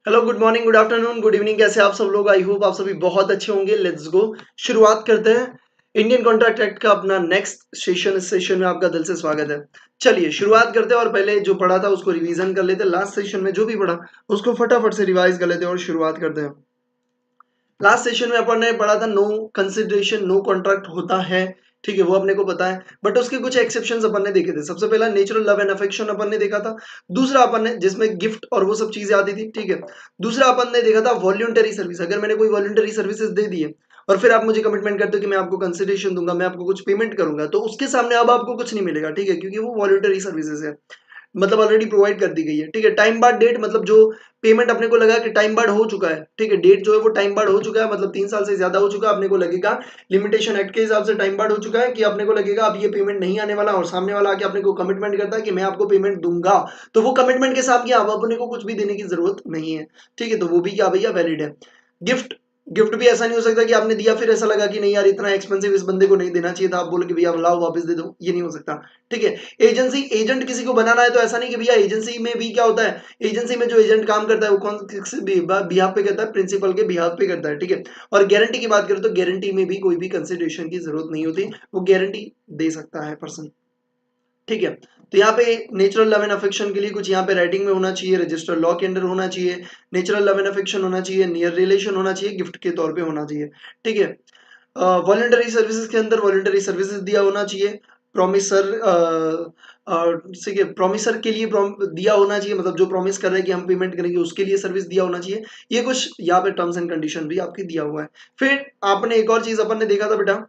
Hello, good morning, good afternoon, good evening. कैसे आप सब लोग? आई होप आप सभी बहुत अच्छे होंगे। लेट्स गो, शुरुआत करते हैं। इंडियन कॉन्ट्रैक्ट एक्ट का अपना नेक्स्ट सेशन। इस सेशन में आपका दिल से स्वागत है। चलिए शुरुआत करते हैं और पहले जो पढ़ा था उसको रिवीजन कर लेते हैं। लास्ट सेशन में जो भी पढ़ा उसको फटाफट से रिवाइज कर लेते हैं और शुरुआत करते हैं। लास्ट सेशन में अपन ने पढ़ा था नो कंसिडरेशन नो कॉन्ट्रैक्ट होता है, ठीक है, वो अपने को पता है। बट उसके कुछ एक्सेप्शंस अपन ने देखे थे। सबसे पहला नेचुरल लव एंड अफेक्शन अपन ने देखा था। दूसरा अपन ने जिसमें गिफ्ट और वो सब चीजें आती थी, ठीक है। दूसरा अपन ने देखा था वॉल्यूंटरी सर्विस। अगर मैंने कोई वॉल्यूंटरी सर्विसेज दे दी है और फिर आप मुझे कमिटमेंट करते हो कि मैं आपको कंसिडरेशन दूंगा, मैं आपको कुछ पेमेंट करूंगा, तो उसके सामने अब आपको कुछ नहीं मिलेगा, ठीक है, क्योंकि वो वॉल्यूंटरी सर्विसेज है, मतलब ऑलरेडी प्रोवाइड कर दी गई है, ठीक है। टाइम बाद डेट, मतलब जो पेमेंट अपने को लगा कि टाइम बाद हो चुका है, ठीक है, डेट जो है वो टाइम बाद हो चुका है, मतलब 3 साल से ज्यादा हो चुका है, अपने को लगेगा लिमिटेशन एक्ट के हिसाब से टाइम बाद हो चुका है कि अपने को लगेगा अब ये पेमेंट नहीं आने वाला, और सामने वाला आके अपने को कमिटमेंट करता है कि मैं आपको पेमेंट दूंगा, तो वो कमिटमेंट के साथ क्या अब अपने को कुछ भी देने की जरूरत नहीं है, ठीक है, तो वो भी क्या भैया वैलिड है। गिफ्ट, गिफ्ट भी ऐसा नहीं हो सकता कि आपने दिया फिर ऐसा लगा कि नहीं यार इतना एक्सपेंसिव इस बंदे को नहीं देना चाहिए था, आप बोल के भैया लाओ वापस दे दो, ये नहीं हो सकता, ठीक है। एजेंसी, एजेंट किसी को बनाना है तो ऐसा नहीं कि भैया एजेंसी में भी क्या होता है, एजेंसी में जो एजेंट काम करता है वो कौन किस बिहाफ पे करता है, प्रिंसिपल के बिहाफ पे करता है, ठीक है। और गारंटी की बात करें तो गारंटी में भी कोई भी कंसिडरेशन की जरूरत नहीं होती, वो गारंटी दे सकता है पर्सन, ठीक है। तो यहाँ पे नेचुरल लव एंड अफेक्शन के लिए कुछ यहाँ पे राइटिंग में होना चाहिए, रजिस्टर लॉ के अंडर होना चाहिए, नेचुरल लव एंड अफेक्शन होना चाहिए, नियर रिलेशन होना चाहिए, गिफ्ट के तौर पे होना चाहिए, ठीक है। वॉलंटरी सर्विसेज के अंदर वॉलंटरी सर्विसेज दिया होना चाहिए। प्रोमिसर, ठीक है, प्रोमिसर के लिए दिया होना चाहिए, मतलब जो प्रॉमिस कर रहे हैं कि हम पेमेंट करेंगे उसके लिए सर्विस दिया होना चाहिए। ये कुछ यहाँ पे टर्म्स एंड कंडीशन भी आपकी दिया हुआ है। फिर आपने एक और चीज अपन ने देखा था बेटा,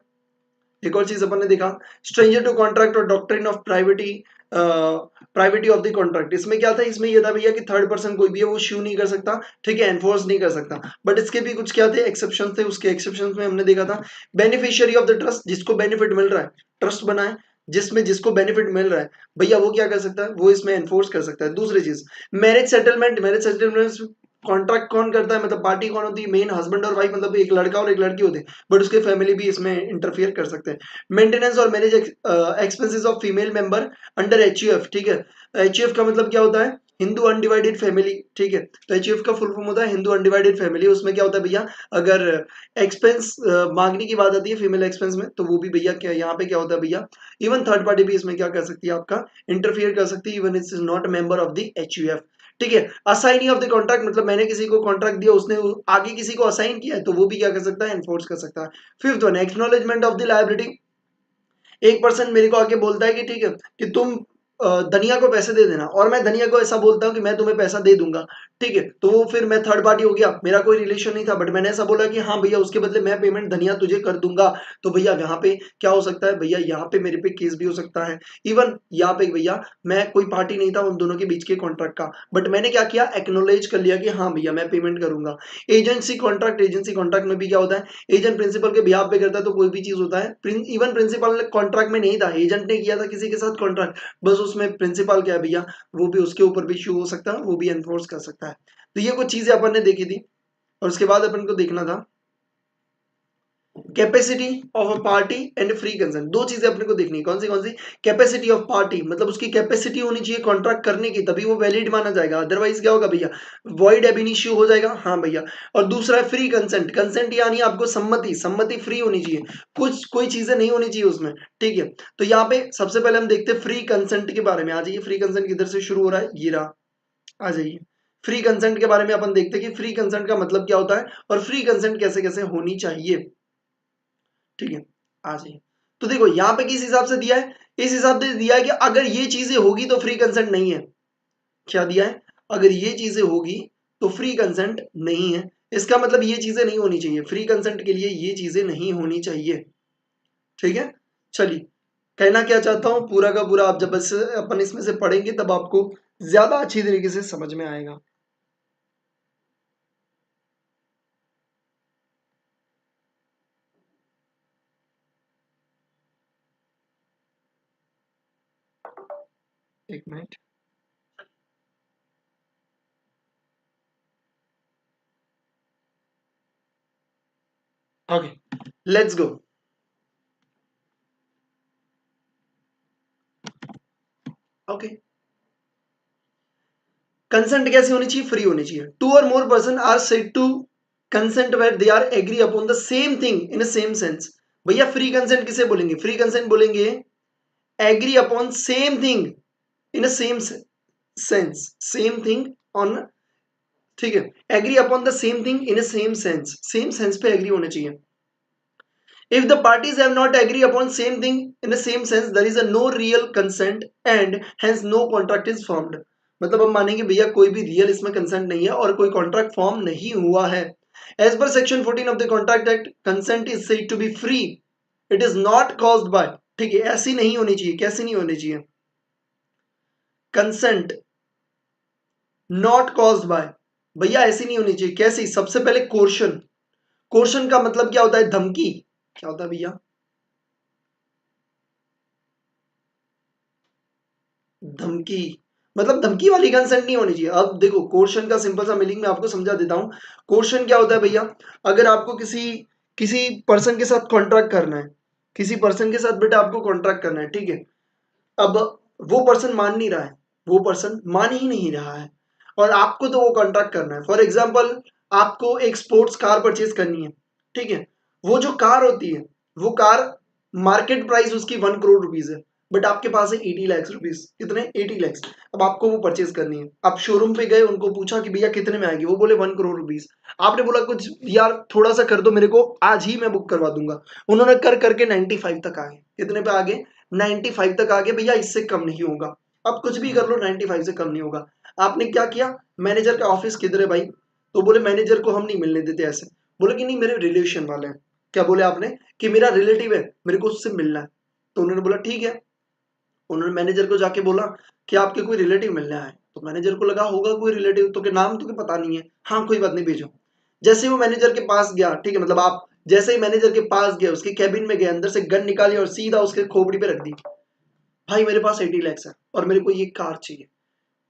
एक और चीज अपन ने देखा, स्ट्रेंजर टू कॉन्ट्रैक्ट और doctrine of privity, privity of the contract. इसमें क्या था, इसमें ये था भैया कि थर्ड पर्सन कोई भी है वो श्यू नहीं कर सकता, ठीक है, एनफोर्स नहीं कर सकता। बट इसके भी कुछ क्या थे, एक्सेप्शन थे। उसके एक्सेप्शन में हमने देखा था बेनिफिशियरी ऑफ द ट्रस्ट, जिसको बेनिफिट मिल रहा है, ट्रस्ट बना है जिसमें जिसको बेनिफिट मिल रहा है, भैया वो क्या कर सकता है, वो इसमें एनफोर्स कर सकता है। दूसरी चीज marriage settlement, marriage settlement contract कौन करता है, मतलब पार्टी कौन होती है, मेन हस्बैंड और वाइफ, मतलब एक लड़का और एक लड़की होते हैं, बट उसके फैमिली भी इसमें इंटरफियर कर सकते हैं। मेंटेनेंस और manage expenses of female member under HUF, ठीक है। एचयूएफ का मतलब क्या होता है, हिंदू अनडिवाइडेड फैमिली, ठीक है। तो एचयूएफ का फुल फॉर्म होता है हिंदू अनडिवाइडेड फैमिली। उसमें क्या होता है भैया, अगर एक्सपेंस मांगने की बात आती है फीमेल एक्सपेंस में, तो वो भी भैया क्या यहाँ पे क्या होता है भैया, इवन थर्ड पार्टी भी इसमें क्या कर सकती है, आपका इंटरफियर कर सकती है, even it's is not member of the HUF, ठीक है। असाइनी ऑफ द कॉन्ट्रैक्ट, मतलब मैंने किसी को कॉन्ट्रैक्ट दिया, उसने आगे किसी को असाइन किया है, तो वो भी क्या कर सकता है, एनफोर्स कर सकता है। Fifth one, acknowledgement of the liability. एक पर्सन मेरे को आके बोलता है कि ठीक है कि तुम धनिया को पैसे दे देना, और मैं धनिया को ऐसा बोलता हूँ कि मैं तुम्हें पैसा दे दूंगा, ठीक है, तो वो फिर मैं थर्ड पार्टी हो गया, मेरा कोई रिलेशन नहीं था, बट मैंने ऐसा बोला कि हाँ भैया उसके बदले मैं पेमेंट धनिया तुझे कर दूंगा, तो भैया यहाँ पे क्या हो सकता है भैया, यहाँ पे मेरे पे केस भी हो सकता है। इवन यहाँ पे भैया मैं कोई पार्टी नहीं था उन दोनों के बीच के कॉन्ट्रैक्ट का, बट मैंने क्या किया, एक्नोलेज कर लिया कि हाँ भैया मैं पेमेंट करूंगा। एजेंसी कॉन्ट्रैक्ट, एजेंसी कॉन्ट्रैक्ट में भी क्या होता है, एजेंट प्रिंसिपल के बिहाफ पे करता है तो कोई भी चीज होता है, इवन प्रिंसिपल कॉन्ट्रैक्ट में नहीं था, एजेंट ने किया था किसी के साथ कॉन्ट्रैक्ट, बस उसमें प्रिंसिपल क्या है भैया, वो भी उसके ऊपर भी इशू हो सकता है, वो भी एनफोर्स कर सकता है। तो ये कुछ चीजें अपन ने देखी थी। और उसके बाद अपन को देखना था capacity of a party and free consent. दो चीजें अपने को देखनी है, कौन सी, कैपेसिटी ऑफ पार्टी, मतलब उसकी कैपेसिटी होनी चाहिए कॉन्ट्रैक्ट करने की, तभी वो वैलिड माना जाएगा, अदरवाइज क्या होगा भैया, वॉइड एब इनिशियो हो जाएगा, हाँ भैया। और दूसरा है फ्री कंसेंट, कंसेंट यानी आपको सम्मति, सम्मति फ्री होनी चाहिए, कुछ कोई चीजें नहीं होनी चाहिए उसमें, ठीक है। तो यहाँ पे सबसे पहले हम देखते हैं फ्री कंसेंट के बारे में। आ जाइए, फ्री कंसेंट किधर से शुरू हो रहा है, ये रहा, आ जाइए। फ्री कंसेंट के बारे में अपन देखते हैं कि फ्री कंसेंट का मतलब क्या होता है और फ्री कंसेंट कैसे कैसे होनी चाहिए, ठीक है। आ जाइए। तो देखो यहाँ पे किस हिसाब से दिया है, इस हिसाब से दिया है कि अगर ये चीजें होगी तो फ्री कंसेंट नहीं है। क्या दिया है, अगर ये चीजें होगी तो फ्री कंसेंट नहीं है, इसका मतलब ये चीजें नहीं होनी चाहिए, फ्री कंसेंट के लिए ये चीजें नहीं होनी चाहिए, ठीक है। चलिए, कहना क्या चाहता हूं पूरा का पूरा, आप जब अपन इसमें से पढ़ेंगे तब आपको ज्यादा अच्छी तरीके से समझ में आएगा। एक minute, okay, let's go. Okay, consent कैसी होनी चाहिए? फ्री होनी चाहिए। टू और more person are said to consent where they are agree upon the same thing in same sense. भैया फ्री कंसेंट किसे बोलेंगे? फ्री कंसेंट बोलेंगे agree upon same thing in same sense, same thing on, ठीक है, agree upon the same thing in same sense पे agree होने चाहिए। If the parties have not agreed upon same thing in the same sense, there is a no real consent and hence no contract is formed. मतलब हम मानेंगे भैया कोई भी real इसमें कंसेंट नहीं है और कोई कॉन्ट्रैक्ट फॉर्म नहीं हुआ है। As per section 14 of the contract act, consent is said to be free, it is not caused by, ठीक है, ऐसी नहीं होनी चाहिए। कैसी नहीं होनी चाहिए? कंसेंट नॉट कॉज्ड बाय, भैया ऐसी नहीं होनी चाहिए। कैसी? सबसे पहले कोर्शन। कोर्शन का मतलब क्या होता है? धमकी। क्या होता है भैया? धमकी। मतलब धमकी वाली कंसेंट नहीं होनी चाहिए। अब देखो कोर्शन का सिंपल सा मीनिंग मैं आपको समझा देता हूँ। कोर्शन क्या होता है भैया? अगर आपको किसी किसी पर्सन के साथ कॉन्ट्रैक्ट करना है, किसी पर्सन के साथ बेटा आपको कॉन्ट्रैक्ट करना है, ठीक है। अब वो पर्सन मान नहीं रहा है, वो पर्सन मान ही नहीं रहा है और आपको तो वो कॉन्ट्रैक्ट करना है। फॉर एग्जाम्पल आपको एक स्पोर्ट्स कार परचेज करनी है, ठीक है। वो जो कार होती है, वो कार मार्केट प्राइस उसकी 1 करोड़ रुपीज है, बट आपके पास है 80 लाख रुपीज। कितने? 80 लाख। अब आपको वो परचेज करनी है। आप शोरूम पे गए, उनको पूछा कि भैया कितने में आएगी, वो बोले 1 करोड़ रुपीज। आपने बोला कुछ यार थोड़ा सा कर दो मेरे को, आज ही मैं बुक करवा दूंगा। उन्होंने कर करके 95 तक आ गए। कितने पे आ गए? 95 तक आ गए। भैया इससे कम नहीं होगा। अब कुछ भी कर लो 95 से कम नहीं होगा। आपने क्या किया? मैनेजर का ऑफिस किधर है भाई? तो बोले मैनेजर को हम नहीं मिलने देते ऐसे। बोले कि नहीं मेरे रिलेशन वाले हैं। क्या बोले आपने? कि मेरा रिलेटिव है, मेरे को उससे मिलना है। तो उन्होंने बोला ठीक है। उन्होंने मैनेजर को जाके बोला कि आपके कोई रिलेटिव मिलने आए। तो मैनेजर को लगा होगा कोई रिलेटिव, तो के नाम तो के पता नहीं है। हाँ कोई बात नहीं, भेजो। जैसे ही वो मैनेजर के पास गया, ठीक है, मतलब आप जैसे ही मैनेजर के पास गए, उसके कैबिन में गए, अंदर से गन निकाली और सीधा उसके खोपड़ी पे रख दी। भाई मेरे पास 80 लाख है और मेरे को ये कार चाहिए।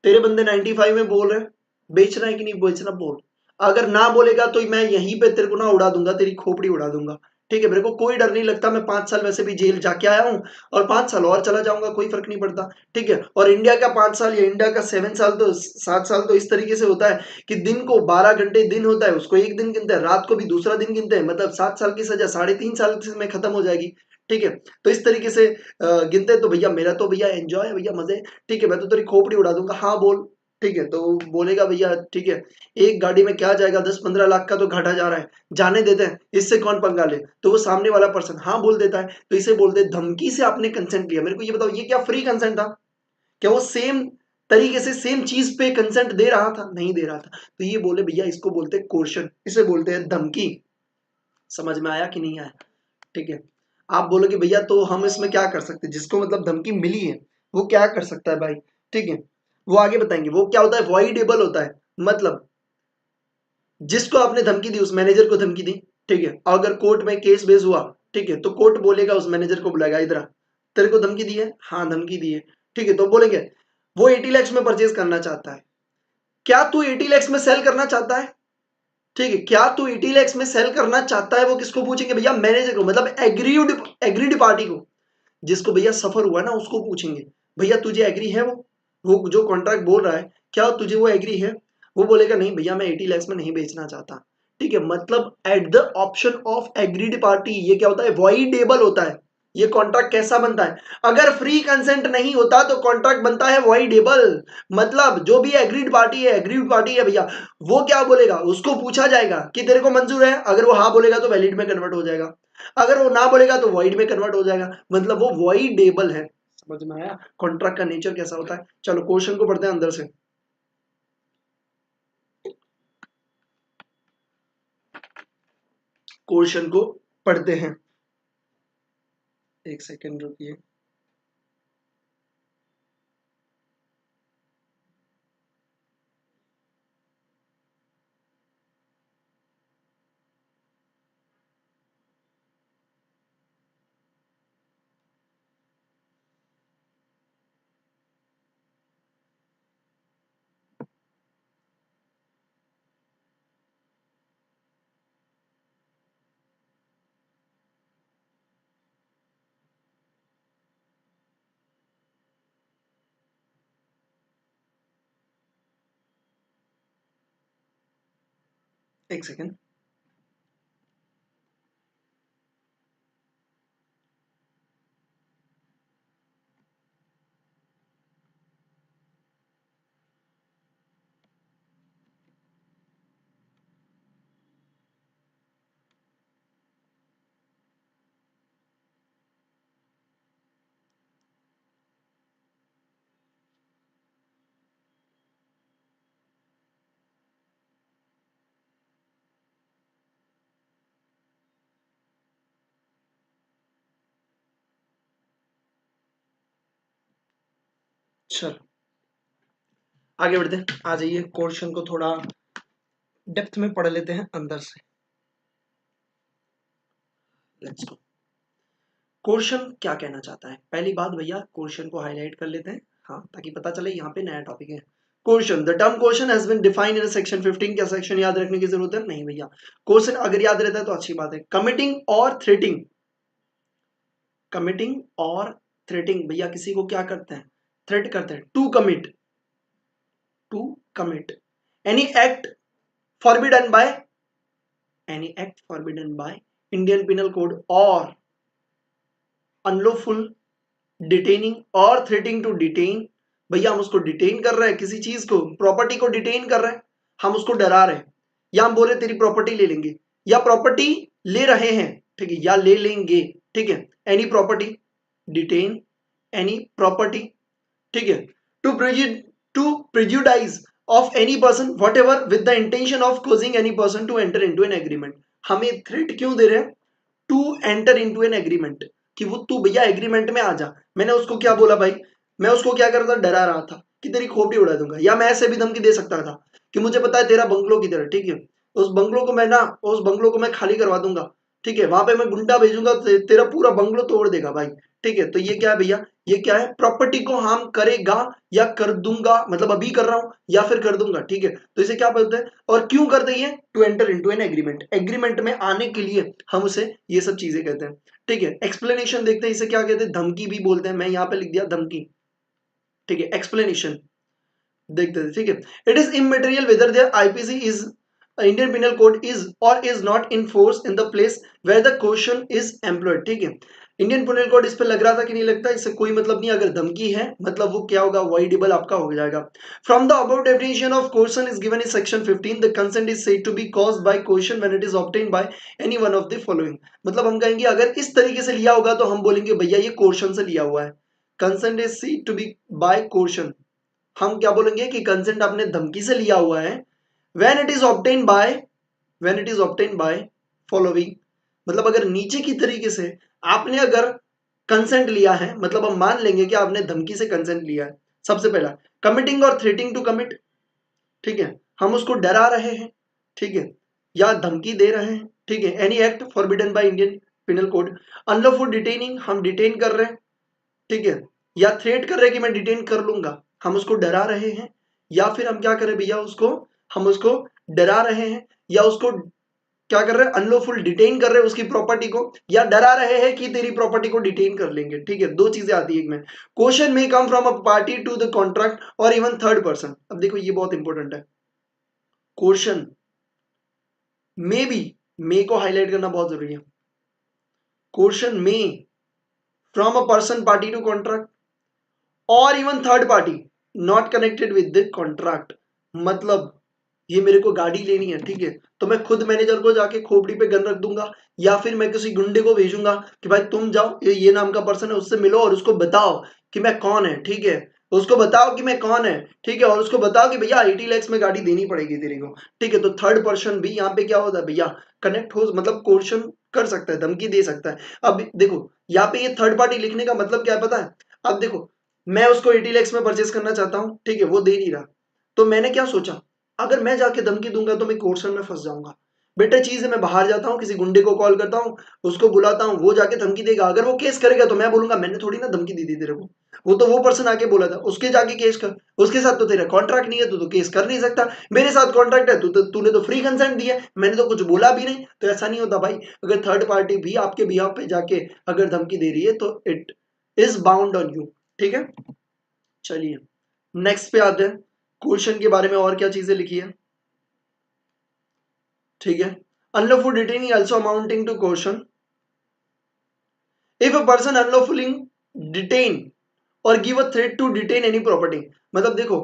तेरे बंदे 95 में बोल रहे हैं, बेचना है कि नहीं बेचना बोल। अगर ना बोलेगा तो मैं यहीं पे तेरे को ना उड़ा दूंगा, तेरी खोपड़ी उड़ा दूंगा। ठीक है, मेरे को कोई डर नहीं लगता। मैं 5 साल वैसे भी जेल जाके आया हूँ और 5 साल और चला जाऊंगा, कोई फर्क नहीं पड़ता। ठीक है, और इंडिया का 5 साल या इंडिया का 7 साल तो 7 साल तो इस तरीके से होता है कि दिन को 12 घंटे दिन होता है, उसको एक दिन गिनते हैं, रात को भी दूसरा दिन गिनते हैं। मतलब 7 साल की सजा 3.5 साल में खत्म हो जाएगी। ठीक है, तो इस तरीके से गिनते हैं। तो भैया मेरा तो भैया एंजॉय है, भैया मजे। ठीक है, मैं तो तेरी खोपड़ी उड़ा दूंगा। हाँ बोल। ठीक है, तो बोलेगा भैया ठीक है, एक गाड़ी में क्या जाएगा, 10-15 लाख का तो घाटा जा रहा है, जाने देते हैं, इससे कौन पंगा ले। तो वो सामने वाला पर्सन हाँ बोल देता है। तो इसे बोलते हैं धमकी से आपने कंसेंट लिया। मेरे को ये बताओ, ये क्या फ्री कंसेंट था? क्या वो सेम तरीके से सेम चीज पे कंसेंट दे रहा था? नहीं दे रहा था। तो ये बोले भैया इसको बोलते हैं कोर्शन, इसे बोलते हैं धमकी। समझ में आया कि नहीं आया? ठीक है, आप बोलोगे भैया तो हम इसमें क्या कर सकते हैं? जिसको मतलब धमकी मिली है वो क्या कर सकता है भाई? ठीक है, वो आगे बताएंगे। वो क्या होता है? वॉइडेबल होता है। मतलब जिसको आपने धमकी दी, उस मैनेजर को धमकी दी, ठीक है, अगर कोर्ट में केस बेस हुआ, ठीक है, तो कोर्ट बोलेगा उस मैनेजर को, बुलाएगा, इधर आ, तेरे को धमकी दी है? हाँ धमकी दी है। ठीक है, तो बोलेंगे वो 80 लाख में परचेज करना चाहता है। क्या तू 80 लाख में सेल करना चाहता है? ठीक है, क्या तू 80 लाख में सेल करना चाहता है? वो किसको पूछेंगे भैया? मैनेजर को, मतलब एग्रीड पार्टी को। जिसको भैया सफर हुआ ना उसको पूछेंगे, भैया तुझे एग्री है वो जो कॉन्ट्रैक्ट बोल रहा है, क्या तुझे वो एग्री है? वो बोलेगा नहीं भैया मैं 80 लाख में नहीं बेचना चाहता। ठीक है, मतलब eight the option of agreed party. ये क्या होता है? वॉइडेबल होता है। ये कॉन्ट्रैक्ट कैसा बनता है? अगर फ्री कंसेंट नहीं होता तो कॉन्ट्रैक्ट बनता है वॉइडेबल। मतलब जो भी एग्रीड पार्टी है भैया, वो क्या बोलेगा उसको पूछा जाएगा कि तेरे को मंजूर है। अगर वो हाँ बोलेगा तो वैलिड में कन्वर्ट हो जाएगा, अगर वो ना बोलेगा तो वॉइड में कन्वर्ट हो जाएगा। मतलब वो वॉइडेबल है। समझ में आया कॉन्ट्रैक्ट का नेचर कैसा होता है? चलो क्वेश्चन को पढ़ते हैं अंदर से। क्वेश्चन को पढ़ते हैं, एक सेकंड रुकिए। एक सेकेंड। चलो आगे बढ़ते हैं, आ जाइए क्वेश्चन को थोड़ा डेप्थ में पढ़ लेते हैं अंदर से। Let's go. क्वेश्चन क्या कहना चाहता है? पहली बात भैया क्वेश्चन को हाईलाइट कर लेते हैं, हाँ, ताकि पता चले यहाँ पे नया टॉपिक है। Question, the term question has been defined in section 15। क्या सेक्शन याद रखने की जरूरत है? नहीं भैया, क्वेश्चन अगर याद रहता है तो अच्छी बात है। कमिटिंग और थ्रेटिंग, कमिटिंग और थ्रेटिंग भैया किसी को क्या करते हैं? थ्रेट करते हैं। To commit, to commit any act forbidden by, any act forbidden by Indian penal code और अनलॉफुल डिटेनिंग और थ्रेटिंग टू डिटेन। भैया हम उसको डिटेन कर रहे हैं, किसी चीज को, प्रॉपर्टी को डिटेन कर रहे हैं, हम उसको डरा रहे हैं, या हम बोले तेरी प्रॉपर्टी ले लेंगे, या प्रॉपर्टी ले रहे हैं, ठीक है, या ले लेंगे, ठीक है। Any property, detain any property, ठीक है। To prejudice of any person whatever with the intention of causing any person to enter into an agreement. हमें थ्रेट क्यों दे रहे हैं? To enter into an agreement, कि वो तू भैया एग्रीमेंट में आ जा। मैंने उसको क्या बोला भाई? मैं उसको क्या कर रहा था? डरा रहा था कि तेरी खोपड़ी उड़ा दूंगा, या मैं ऐसे भी धमकी दे सकता था कि मुझे पता है तेरा बंगलो किधर है, ठीक है, उस बंगलो को मैं ना, उस बंगलो को मैं खाली करवा दूंगा, ठीक है, वहां पे मैं गुंडा भेजूंगा, तेरा पूरा बंगलो तोड़ देगा भाई, ठीक है। तो ये क्या है भैया? ये क्या है? प्रॉपर्टी को हार्म करेगा या कर दूंगा, मतलब अभी कर रहा हूं या फिर कर दूंगा, ठीक है। तो इसे क्या बोलते हैं? और क्यों करते हैं? To enter into an agreement, agreement में आने के लिए हम उसे ये सब चीजें कहते हैं, ठीक है। एक्सप्लेनेशन देखते हैं, इसे क्या कहते हैं? धमकी भी बोलते हैं, मैं यहां पे लिख दिया धमकी, ठीक है। एक्सप्लेनेशन देखते थे, ठीक है। It is immaterial whether there IPC is Indian penal code is or is not in force in the place where the question is employed, ठीक है। इंडियन पिनल कोड इस पे लग रहा था कि नहीं लगता, इससे कोई मतलब नहीं। अगर धमकी है मतलब वो क्या होगा? वॉइडेबल आपका हो जाएगा। From the above definition of question is given in section 15, the consent is said to be caused by question when it is obtained by any one of the following. मतलब हम कहेंगे अगर इस तरीके से लिया होगा तो हम बोलेंगे भैया ये क्वेश्चन से लिया हुआ है। Consent is said to be by question, हम क्या बोलेंगे कि कंसेंट आपने धमकी से लिया हुआ है। When it is obtain bye, when it is obtain by following, मतलब अगर नीचे की तरीके से आपने अगर कंसेंट लिया है, मतलब हम मान लेंगे कि आपने धमकी से कंसेंट लिया है। सबसे पहला कमिटिंग और थ्रेटिंग टू कमिट, ठीक है, हम उसको डरा रहे हैं, ठीक है, या धमकी दे रहे हैं, ठीक है। Any act forbidden by Indian penal code, unlawful detaining, हम डिटेन कर रहे हैं, ठीक है, या थ्रेट कर रहे हैं कि मैं डिटेन कर लूंगा, हम उसको डरा रहे हैं। या फिर हम क्या करें भैया? उसको, हम उसको डरा रहे हैं, या उसको क्या कर रहे हैं? अनलॉफुल डिटेन कर रहे हैं उसकी प्रॉपर्टी को, या डरा रहे हैं कि तेरी प्रॉपर्टी को डिटेन कर लेंगे, ठीक है। दो चीजें आती है एक में। क्वेश्चन में come from a party to the contract और इवन थर्ड पर्सन। अब देखो ये बहुत इंपॉर्टेंट है, क्वेश्चन में भी, मे को हाईलाइट करना बहुत जरूरी है। क्वेश्चन में from a person party to contract और even third party not connected with the contract. मतलब ये मेरे को गाड़ी लेनी है, ठीक है, तो मैं खुद मैनेजर को जाके खोपड़ी पे गन रख दूंगा, या फिर मैं किसी गुंडे को भेजूंगा कि भाई तुम जाओ, ये नाम का पर्सन है, उससे मिलो और उसको बताओ कि मैं कौन है, ठीक है, उसको बताओ कि मैं कौन है, ठीक है, और उसको बताओ कि भैया 80 लाख में गाड़ी देनी पड़ेगी तेरे को, ठीक है। तो थर्ड पर्सन भी यहाँ पे क्या होता है भैया? कनेक्ट हो, मतलब क्वेश्चन कर सकता है, धमकी दे सकता है। अब देखो यहाँ पे ये थर्ड पार्टी लिखने का मतलब क्या है पता है? अब देखो मैं उसको 80 लाख में परचेस करना चाहता हूँ, ठीक है, वो दे नहीं रहा, तो मैंने क्या सोचा, अगर मैं जाके धमकी दूंगा तो मैं क्वेश्चन में फंस जाऊंगा। बेटर चीज है मैं बाहर जाता हूँ, किसी गुंडे को कॉल करता हूँ, उसको बुलाता हूँ, वो जाके धमकी देगा। अगर वो केस करेगा तो मैं बोलूंगा मैंने थोड़ी ना धमकी दी थी तेरे को, वो तो वो पर्सन आके बोला था, उसके जाके केस कर। उसके साथ तो तेरा कॉन्ट्रैक्ट नहीं है, तू तो केस कर नहीं सकता। मेरे साथ कॉन्ट्रैक्ट है, तूने तो फ्री कंसेंट दिया, मैंने तो कुछ बोला भी नहीं। तो ऐसा नहीं होता भाई, अगर थर्ड पार्टी भी आपके बिहाफ पे जाके अगर धमकी दे रही है तो it is bound on you, ठीक है। चलिए नेक्स्ट पे आते हैं, क्वेश्चन के बारे में और क्या चीजें लिखी है। ठीक है। Unlawful detaining also amounting to coercion. If a person unlawfully detain or give a threat to detain any property, मतलब देखो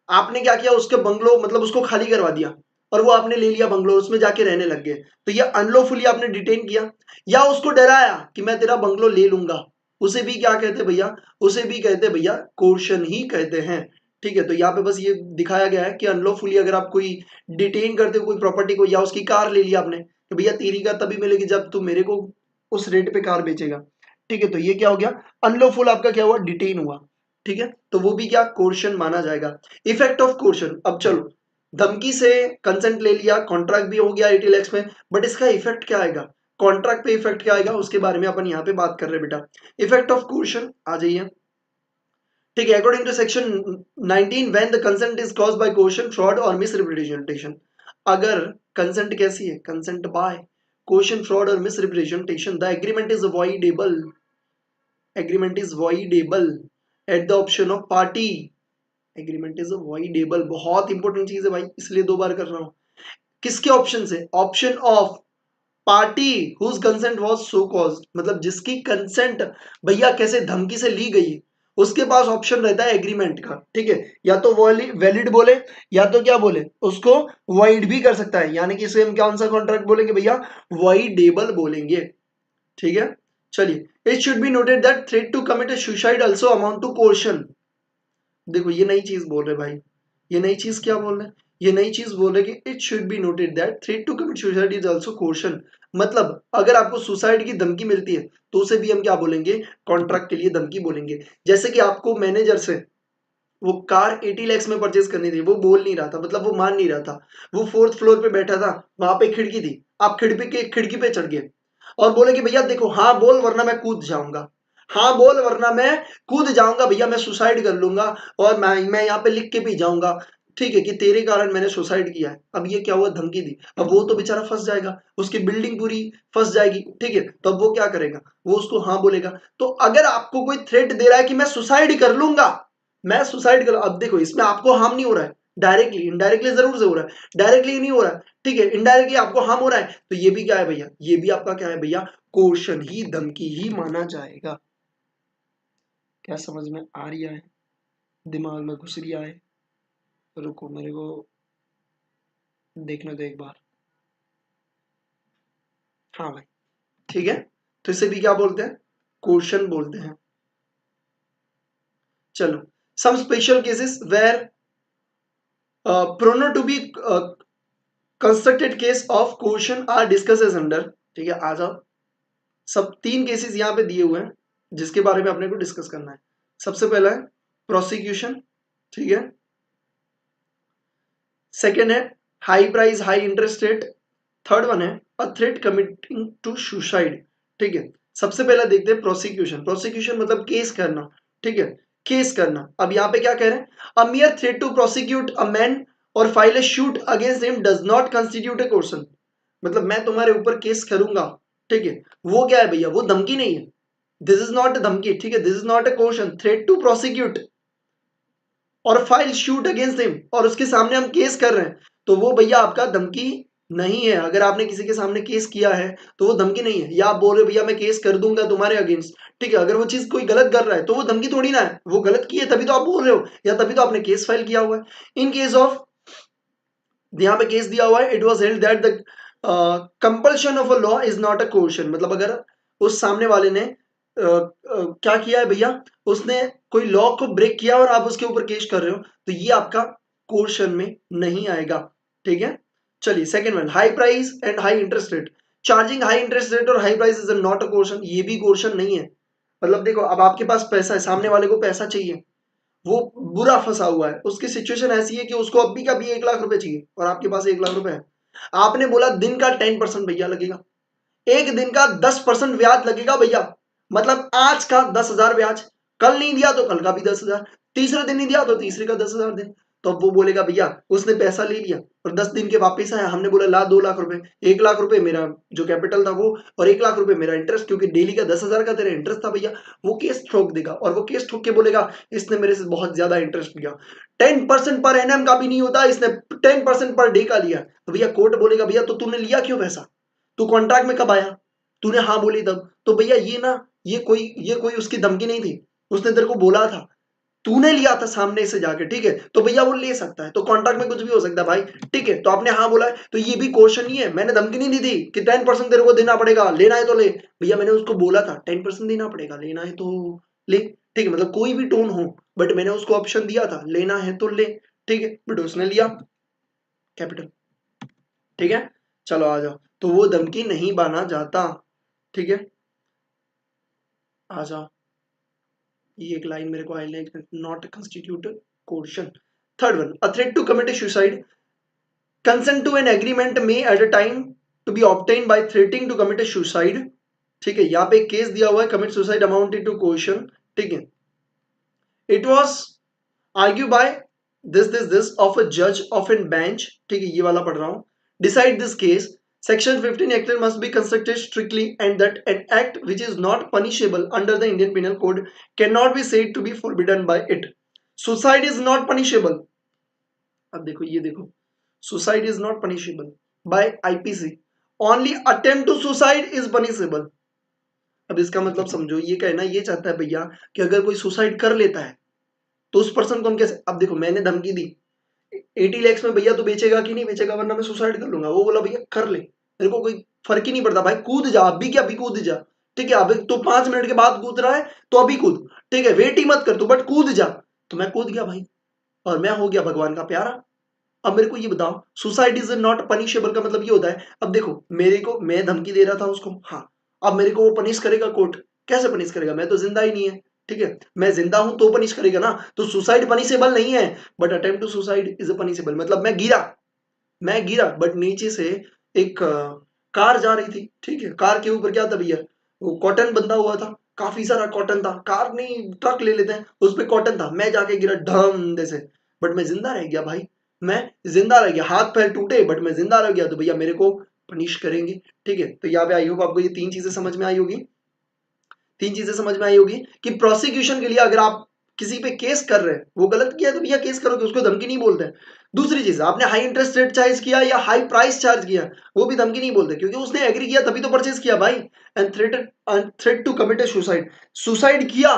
आपने क्या किया, उसके बंगलो मतलब उसको खाली करवा दिया और वो आपने ले लिया बंगलो, उसमें जाके रहने लग गए, तो ये अनलॉफुली आपने डिटेन किया, या उसको डराया कि मैं तेरा बंगलो ले लूंगा, उसे भी क्या कहते हैं भैया, उसे भी कहते हैं भैया कोर्शन ही कहते हैं। ठीक है, तो यहाँ पे बस ये दिखाया गया है कि अनलॉफुली अगर आप कोई डिटेन करते हो कोई प्रॉपर्टी को, या उसकी कार ले लिया आपने कि भैया तेरी कार तभी मिलेगी जब तू मेरे को उस रेट पे कार बेचेगा। ठीक है, तो ये क्या हो गया, अनलॉफुल आपका क्या हुआ, डिटेन हुआ। ठीक है, तो वो भी क्या कोर्शन माना जाएगा। इफेक्ट ऑफ कोर्शन, अब चलो धमकी से कंसेंट ले लिया, कॉन्ट्रैक्ट भी हो गया 80 lakhs में, बट इसका इफेक्ट क्या आएगा, कॉन्ट्रैक्ट पे इफेक्ट क्या आएगा उसके बारे में अपन यहाँ पे बात कर रहे हैं बेटा। इफेक्ट ऑफ कोर्शन आ जाइए। ठीक है, according to section 19 when the consent is caused by coercion, fraud और मिसरिप्रेजेंटेशन, अगर कंसेंट कैसी है, कंसेंट बाय कोर्शन, फ्रॉड और misrepresentation, the agreement is avoidable, agreement is voidable at the option of party, agreement is voidable, बहुत important चीज है भाई, इसलिए दो बार कर रहा हूं। किसके ऑप्शन से, option of party whose consent was so caused, मतलब जिसकी कंसेंट भैया कैसे धमकी से ली गई, उसके पास ऑप्शन रहता है एग्रीमेंट का। ठीक है, या तो वैलिड बोले या तो क्या बोले उसको वाइड भी कर सकता है, यानी कि इसे हम कौन सा कॉन्ट्रैक्ट बोलेंगे भैया, वाइडेबल बोलेंगे। ठीक है, चलिए it should be noted that threat to commit suicide also amount to coercion. देखो ये नई चीज बोल रहे भाई, ये नई चीज क्या बोल रहे हैं, ये नई चीज बोल रहे कि it should be noted that threat to commit suicide is also coercion, मतलब अगर आपको सुसाइड की धमकी मिलती है तो उसे भी हम क्या बोलेंगे, कॉन्ट्रैक्ट के लिए धमकी बोलेंगे। जैसे कि आपको मैनेजर से वो कार 80 lakhs में परचेज करनी थी, वो बोल नहीं रहा था, मतलब वो मान नहीं रहा था, वो 4th फ्लोर पे बैठा था, वहां पे खिड़की थी, आप खिड़की पे चढ़ गए और बोले कि भैया देखो हाँ बोल वरना मैं कूद जाऊंगा, हाँ बोल वरना मैं कूद जाऊंगा भैया, मैं सुसाइड कर लूंगा और मैं यहाँ पे लिख के भी जाऊंगा, ठीक है, कि तेरे कारण मैंने सुसाइड किया है। अब ये क्या हुआ, धमकी दी, अब वो तो बेचारा फंस जाएगा, उसकी बिल्डिंग पूरी फंस जाएगी। ठीक है, तो अब वो क्या करेगा, वो उसको हाँ बोलेगा। तो अगर आपको कोई थ्रेट दे रहा है कि मैं सुसाइड कर लूंगा, मैं सुसाइड कर, अब देखो इसमें आपको हार्म नहीं हो रहा है डायरेक्टली, इनडायरेक्टली जरूर से हो रहा है, डायरेक्टली नहीं हो रहा है। ठीक है, इनडायरेक्टली आपको हार्म हो रहा है, तो ये भी क्या है भैया, ये भी आपका क्या है भैया, कोर्शन ही, धमकी ही माना जाएगा। क्या समझ में आ रही है, दिमाग में घुस रही है, रुको मेरे को देखने दो एक बार। हाँ भाई, ठीक है, तो इसे भी क्या बोलते हैं, कोर्शन बोलते हैं। चलो, some special cases where prone to be constructed case of coercion are discuss as under. ठीक है, आ जाओ, सब 3 केसेस यहां पे दिए हुए हैं जिसके बारे में अपने को डिस्कस करना है। सबसे पहला है प्रोसिक्यूशन, ठीक है, सेकेंड है high price high interest rate, third one है a threat committing to suicide. ठीक है, सबसे पहला देखते हैं प्रोसिक्यूशन। प्रोसिक्यूशन मतलब केस करना। ठीक है, केस करना। अब यहाँ पे क्या कह रहे हैं, अ mere threat to prosecute a man or file a suit against him does not constitute a coercion, मतलब मैं तुम्हारे ऊपर केस करूंगा, ठीक है, वो क्या है भैया, वो धमकी नहीं है, दिस इज नॉट धमकी। ठीक है, this is not a coercion, threat to prosecute और फाइल शूट अगेंस्ट हिम, और उसके सामने हम केस कर रहे हैं, तो वो भैया आपका धमकी नहीं है। अगर आपने किसी के सामने केस किया है तो वो धमकी नहीं है, या आप बोल रहे हो भैया मैं केस कर दूंगा तुम्हारे अगेंस्ट, ठीक है, अगर वो चीज कोई गलत कर रहा है तो वो धमकी थोड़ी ना है, वो गलत की है तभी तो आप बोल रहे हो, या तभी तो आपने केस फाइल किया हुआ है। इन केस ऑफ, यहाँ पे केस दिया हुआ है, it was held that the compulsion of a law is not a coercion, मतलब अगर उस सामने वाले ने क्या किया है भैया, उसने कोई लॉ को ब्रेक किया और आप उसके ऊपर केस कर रहे हो, तो ये आपका कोर्शन में नहीं आएगा। ठीक है, चलिए second one, high price and high interest rate. Charging high interest rate or high price is not a coercion, ये भी कोर्शन नहीं है। मतलब देखो अब आपके पास पैसा है, सामने वाले को पैसा चाहिए, वो बुरा फंसा हुआ है, उसकी सिचुएशन ऐसी है कि उसको अभी का भी 1 लाख रुपए चाहिए और आपके पास 1 लाख रुपए है। आपने बोला दिन का 10% भैया लगेगा, एक दिन का 10% ब्याज लगेगा भैया, मतलब आज का 10,000 ब्याज, कल नहीं दिया तो कल का भी 10,000, तीसरे दिन नहीं दिया तो तीसरे का 10,000 दिन। तो अब वो बोलेगा भैया उसने पैसा ले लिया और 10 दिन के वापस आया, हमने बोला ला 2 लाख रुपए, 1 लाख रुपए मेरा जो कैपिटल था वो और 1 लाख रुपए मेरा इंटरेस्ट, क्योंकि डेली का 10,000 का तेरा इंटरेस्ट था भैया। वो केस ठोक देगा और वो केस ठोक के बोलेगा इसने मेरे से बहुत ज्यादा इंटरेस्ट लिया, 10% पर एनएम का भी नहीं होता, इसने 10% पर डे का लिया। तो भैया कोर्ट बोलेगा भैया तो तूने लिया क्यों पैसा, तू कॉन्ट्रैक्ट में कब आया, तूने हाँ बोली तब। तो भैया ये ना ये कोई उसकी धमकी नहीं थी, उसने तेरे को बोला था, तूने लिया था सामने से जाके, ठीक है, तो भैया वो ले सकता है। तो कॉन्ट्रैक्ट में कुछ भी हो सकता है भाई, ठीक है। तो आपने हाँ बोला है तो ये भी क्वेश्चन नहीं है, मैंने धमकी नहीं दी थी कि 10% तेरे को देना पड़ेगा, लेना है तो ले। भैया मैंने उसको बोला था 10% देना पड़ेगा, लेना है तो ले, ठीक है, मतलब कोई भी टोन हो, बट मैंने उसको ऑप्शन दिया था लेना है तो ले, ठीक है, बट उसने लिया कैपिटल, ठीक है। चलो आ जाओ, तो वो धमकी नहीं माना जाता, ठीक है, आ जाओ। ये एक लाइन मेरे को highlight, not constitute question. Third one, a threat to commit suicide, consent to an agreement में at a time to be obtain by threatening to commit suicide, ठीक है। यहाँ पे एक केस दिया हुआ है, commit suicide amounted to question, ठीक है। It was argue by this of a जज ऑफ एन बेंच, ठीक है, ये वाला पढ़ रहा हूं। Decide this case, Section 15 Act must be constructed strictly and that an act which is not punishable under the Indian Penal Code cannot be said to be forbidden by it. Suicide is not punishable. अब देखो ये देखो, suicide is not punishable by IPC. Only attempt to suicide is punishable. अब इसका मतलब समझो, ये कहना ये चाहता है भैया कि अगर कोई सुसाइड कर लेता है तो उस पर्सन को हम कैसे, अब देखो मैंने धमकी दी 80 लाख में भैया तो बेचेगा कि नहीं बेचेगा वरना मैं सुसाइड कर लूंगा, वो बोला भैया कर ले, मेरे को कोई फर्क ही नहीं पड़ता भाई, कूद जा अभी, क्या अभी कूद जा, ठीक है, अभी तो 5 मिनट के बाद कूद रहा है तो अभी कूद, ठीक है, वेट ही मत कर तू, बट कूद जा। तो मैं कूद गया भाई और मैं हो गया भगवान का प्यारा। अब मेरे को ये बताओ, सुसाइड इज नॉट पनिशेबल का मतलब ये होता है, अब देखो मेरे को, मैं धमकी दे रहा था उसको, हाँ, अब मेरे को वो पनिश करेगा कोर्ट, कैसे पनिश करेगा, मैं तो जिंदा ही नहीं है, ठीक है, मैं जिंदा हूं तो पनिश करेगा ना। तो सुसाइड पनिशेबल नहीं है, but attempt to suicide is punishable. मतलब मैं गिरा बट नीचे से एक कार जा रही थी, ठीक है, कार के ऊपर क्या था भैया, वो कॉटन बंधा हुआ था, काफी सारा कॉटन था, कार नहीं ट्रक ले लेते हैं, उस पे कॉटन था, मैं जाके गिरा धम से, बट मैं जिंदा रह गया भाई, मैं जिंदा रह गया, हाथ पैर टूटे बट मैं जिंदा रह गया, तो भैया मेरे को पनिश करेंगे, ठीक है। तो यहाँ पे आई होप आपको ये 3 चीजें समझ में आई होगी, 3 चीजें समझ में आई होगी कि प्रोसिक्यूशन के लिए अगर आप किसी पे केस कर रहे हैं, वो गलत किया तो भैया केस करोगे, उसको धमकी नहीं बोलते हैं। दूसरी चीज, आपने हाई इंटरेस्ट रेट चार्ज किया या हाई प्राइस चार्ज किया, वो भी धमकी नहीं बोलते, क्योंकि उसने एग्री किया तभी तो परचेज किया भाई। And threat to commit suicide, suicide किया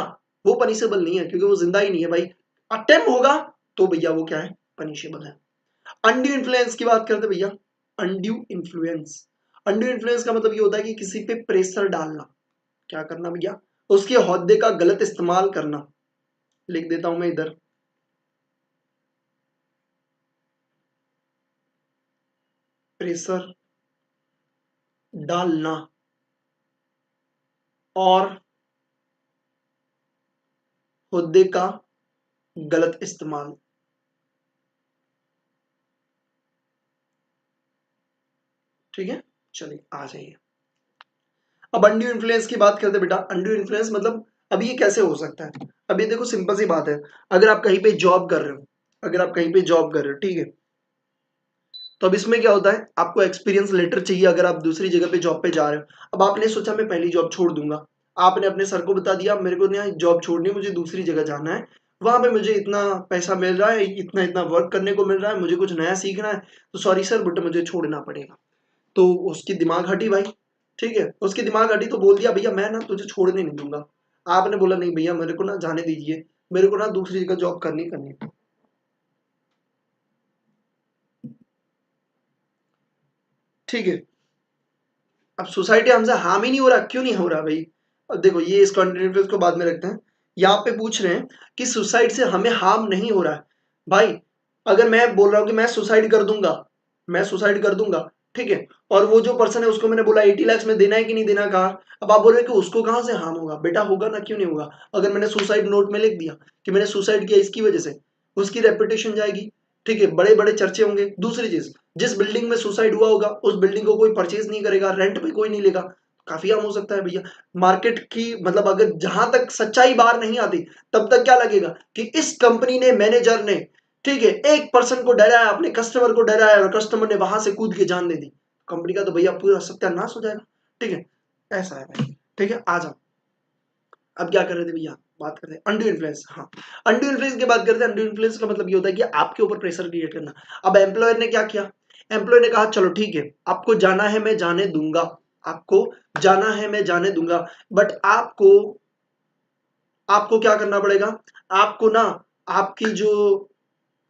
वो पनिशेबल नहीं है क्योंकि वो जिंदा ही नहीं है भाई, अटेम्प्ट होगा तो भैया वो क्या है, पनिशेबल है। अनड्यू इन्फ्लुएंस की बात करते भैया, अनड्यू इन्फ्लुएंस, अनड्यू इन्फ्लुएंस का मतलब ये होता है कि किसी पे प्रेशर डालना, क्या करना भैया, उसके ओहदे का गलत इस्तेमाल करना। लिख देता हूं मैं इधर, प्रेशर डालना और ओहदे का गलत इस्तेमाल, ठीक है। चलिए आ जाइए, अब अनड्यू इन्फ्लुएंस की बात करते बेटा। अनड्यू इन्फ्लुएंस मतलब अब ये कैसे हो सकता है, अब ये देखो सिंपल सी बात है, अगर आप कहीं पे जॉब कर रहे हो, अगर आप कहीं पे जॉब कर रहे हो, ठीक है, तो अब इसमें क्या होता है, आपको एक्सपीरियंस लेटर चाहिए अगर आप दूसरी जगह पे जॉब पे जा रहे हो। अब आपने सोचा मैं पहली जॉब छोड़ दूंगा, आपने अपने सर को बता दिया मेरे को ना जॉब छोड़नी, मुझे दूसरी जगह जाना है, वहां पे मुझे इतना पैसा मिल रहा है, इतना इतना वर्क करने को मिल रहा है, मुझे कुछ नया सीखना है, तो सॉरी सर बट मुझे छोड़ना पड़ेगा। तो उसकी दिमाग हटी भाई, ठीक है, उसकी दिमाग हटी तो बोल दिया भैया मैं ना तुझे छोड़ने नहीं दूंगा। आपने बोला नहीं भैया मेरे को ना जाने दीजिए, मेरे को ना दूसरी जगह जॉब करनी करनी, ठीक है। अब सोसाइटी हमसे हार्म ही नहीं हो रहा, क्यों नहीं हो रहा भाई, अब देखो ये इस कंटेंट को बाद में रखते हैं। यहाँ पे पूछ रहे हैं कि सुसाइड से हमें हार्म नहीं हो रहा है भाई, अगर मैं बोल रहा हूँ कि मैं सुसाइड कर दूंगा, मैं सुसाइड कर दूंगा, ठीक है, और वो जो पर्सन है उसको मैंने बोला 80 लाख में देना है कि नहीं देना कहा, अब आप बोल रहे हैं कि उसको कहां से हार्म होगा, बेटा होगा ना, क्यों नहीं होगा, अगर मैंने सुसाइड नोट में लिख दिया कि मैंने सुसाइड किया इसकी वजह से, उसकी रेपुटेशन जाएगी, ठीक है, बड़े बड़े चर्चे होंगे। दूसरी चीज, जिस बिल्डिंग में सुसाइड हुआ होगा उस बिल्डिंग को कोई परचेज नहीं करेगा, रेंट पे कोई नहीं लेगा, काफी आम हो सकता है भैया। मार्केट की मतलब अगर जहां तक सच्चाई बाहर नहीं आती तब तक क्या लगेगा कि इस कंपनी ने, मैनेजर ने ठीक है, एक पर्सन को डराया, अपने कस्टमर को डराया और कस्टमर ने वहां से कूद के जान दे दी, कंपनी का तो भैया पूरा सत्यानाश हो जाएगा। ठीक है, ऐसा है भाई। ठीक है, आ जाओ। अब क्या कर रहे थे भैया, बात करते हैं अनड्यू इन्फ्लुएंस। हाँ, अनड्यू इन्फ्लुएंस की बात करते हैं। अनड्यू इन्फ्लुएंस का मतलब ये होता है कि आपके ऊपर प्रेशर क्रिएट करना। अब एम्प्लॉयर ने क्या किया, एम्प्लॉयर ने कहा चलो ठीक है, आपको जाना है मैं जाने दूंगा, आपको जाना है मैं जाने दूंगा, बट आपको आपको क्या करना पड़ेगा, आपको ना आपकी जो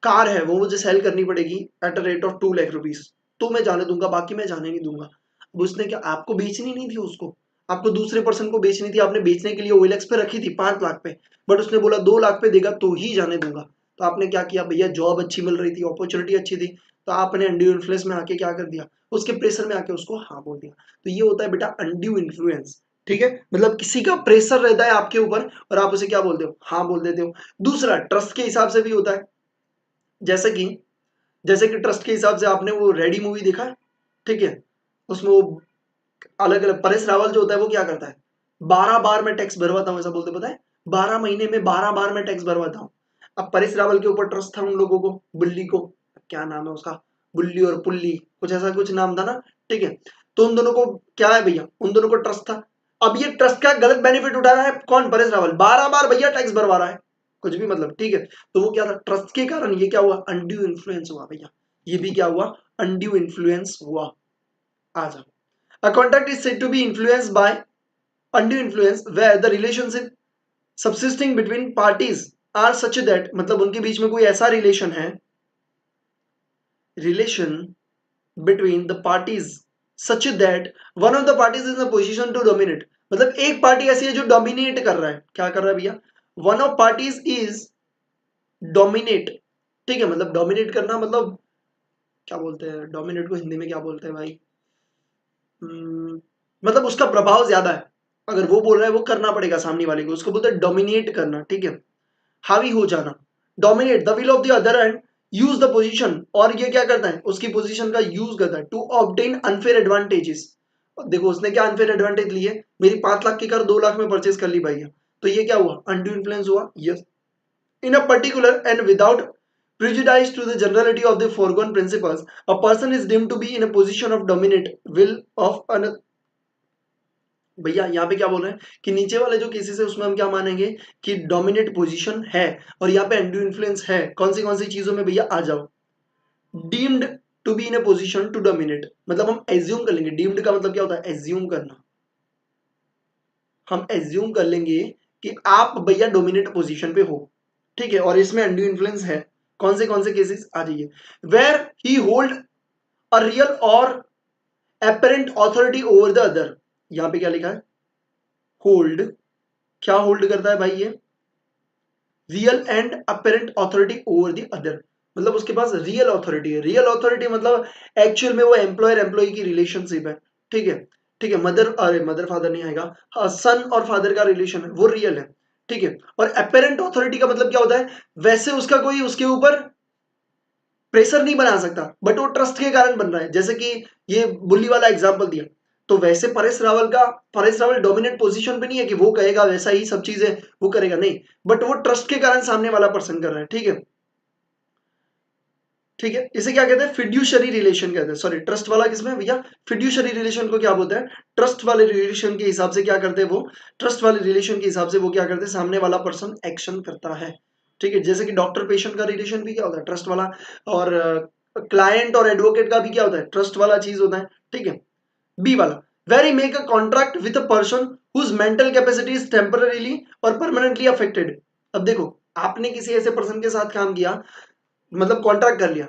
कार है वो मुझे सेल करनी पड़ेगी at a rate of 2 lakh rupees, तो मैं जाने दूंगा, बाकी मैं जाने नहीं दूंगा। अब उसने क्या, आपको बेचनी नहीं थी उसको, आपको दूसरे पर्सन को बेचनी थी, आपने बेचने के लिए OLX पे रखी थी 5 लाख पे, बट उसने बोला 2 लाख पे देगा तो ही जाने दूंगा। तो आपने क्या किया भैया, जॉब अच्छी मिल रही थी, अपॉर्चुनिटी अच्छी थी, तो आपने अनड्यू इन्फ्लुएंस में आके क्या कर दिया, उसके प्रेशर में आके उसको हाँ बोल दिया। तो ये होता है बेटा अनड्यू इन्फ्लुएंस। ठीक है, मतलब किसी का प्रेशर रहता है आपके ऊपर और आप उसे क्या बोलते हो, हाँ बोल देते हो। दूसरा, ट्रस्ट के हिसाब से भी होता है, जैसे कि ट्रस्ट के हिसाब से आपने वो रेडी मूवी देखा है। ठीक है, उसमें वो अलग अलग परेश रावल जो होता है वो क्या करता है, 12 बार मैं टैक्स भरवाता हूँ, ऐसा बोलते, पता है 12 महीने में 12 बार मैं टैक्स भरवाता हूँ। अब परेश रावल के ऊपर ट्रस्ट था उन लोगों को, बुल्ली को, क्या नाम है उसका, बुल्ली और पुल्ली, कुछ ऐसा कुछ नाम था ना। ठीक है, तो उन दोनों को क्या है भैया, उन दोनों को ट्रस्ट था। अब ये ट्रस्ट का गलत बेनिफिट उठा रहा है कौन, परेश रावल, 12 बार भैया टैक्स भरवा रहा है, कुछ भी मतलब। ठीक है, तो वो क्या था, ट्रस्ट के कारण ये क्या हुआ, अनड्यू इन्फ्लुएंस हुआ भैया, ये भी क्या हुआ, अनड्यू इन्फ्लुएंस हुआ। आ जाओ। A contact is said to be influenced by undue influence where the relationship subsisting between parties are such that, मतलब उनके बीच में कोई ऐसा रिलेशन है, relation between the parties such that one of the parties is in a position to dominate, मतलब एक party ऐसी है जो डोमिनेट कर रहा है, क्या कर रहा है भैया, one of parties is dominate. ठीक है, मतलब डोमिनेट करना मतलब क्या बोलते हैं, डोमिनेट को हिंदी में क्या बोलते हैं भाई, मतलब उसका प्रभाव ज्यादा है, अगर वो बोल रहा है वो करना पड़ेगा सामने वाले को, उसको बोलते हैं डोमिनेट करना। ठीक है, हावी हो जाना, dominate the will of the other and use the position, और ये क्या करता है, उसकी पोजीशन का यूज करता है टू ऑब्टेन अनफेयर एडवांटेजेस। देखो उसने क्या अनफेयर एडवांटेज लिए, मेरी 5 लाख की कार 2 लाख में परचेज कर ली भैया, तो ये क्या हुआ, अनड्यू इन्फ्लुएंस हुआ। Yes, in a particular and without prejudice to the generality of the foregone principles, a person is deemed to be in a position of dominate will of an, भैया यहाँ पे क्या बोल रहे हैं कि नीचे वाले जो केसेस है उसमें हम क्या मानेंगे कि डोमिनेट पोजीशन है, और यहाँ पे अनड्यू इन्फ्लुएंस है, कौन सी चीजों में भैया, आ जाओ। Deemed to be in a position to dominate, मतलब हम एज्यूम कर लेंगे, डीम्ड का मतलब क्या होता है, एज्यूम करना, हम एज्यूम कर लेंगे कि आप भैया डोमिनेट पोजीशन पे हो। ठीक है, और इसमें अनड्यू इन्फ्लुएंस है, कौन से केसेस, आ जाइए। Where he hold a real or apparent authority over the other, यहाँ पे क्या लिखा है, होल्ड, क्या होल्ड करता है भाई ये, real and apparent authority over the other, मतलब उसके पास रियल ऑथोरिटी है। रियल ऑथोरिटी मतलब एक्चुअल में वो एम्प्लॉयर एम्प्लॉय की रिलेशनशिप है। ठीक है, ठीक है, मदर, अरे मदर फादर नहीं आएगा, हाँ, सन और फादर का रिलेशन है, वो रियल है। ठीक है, और अपेरेंट ऑथोरिटी का मतलब क्या होता है, वैसे उसका कोई उसके ऊपर प्रेशर नहीं बना सकता, बट वो ट्रस्ट के कारण बन रहा है, जैसे कि ये बुल्ली वाला एग्जांपल दिया, तो वैसे परेश रावल डोमिनेट पोजीशन पे नहीं है कि वो कहेगा वैसा ही सब चीजें वो करेगा, नहीं, बट वो ट्रस्ट के कारण सामने वाला पर्सन कर रहा है। ठीक है, ठीक है, इसे क्या कहते हैं, फिड्यूशरी रिलेशन कहते हैं, सॉरी ट्रस्ट वाला किसमें भैया, फिड्यूशरी रिलेशन को क्या बोलते हैं, ट्रस्ट वाले रिलेशन के हिसाब से क्या करते हैं वो, ट्रस्ट वाले रिलेशन के हिसाब से वो क्या करते हैं, सामने वाला पर्सन एक्शन करता है। ठीक है, जैसे कि डॉक्टर पेशेंट का रिलेशन भी क्या होता है, ट्रस्ट वाला, और क्लाइंट और एडवोकेट का भी क्या होता है, ट्रस्ट वाला चीज होता है। ठीक है, बी वाला, where he make a contract with a person whose mental capacity is temporarily और परमानेंटली अफेक्टेड। अब देखो, आपने किसी ऐसे पर्सन के साथ काम किया, मतलब कॉन्ट्रैक्ट कर लिया,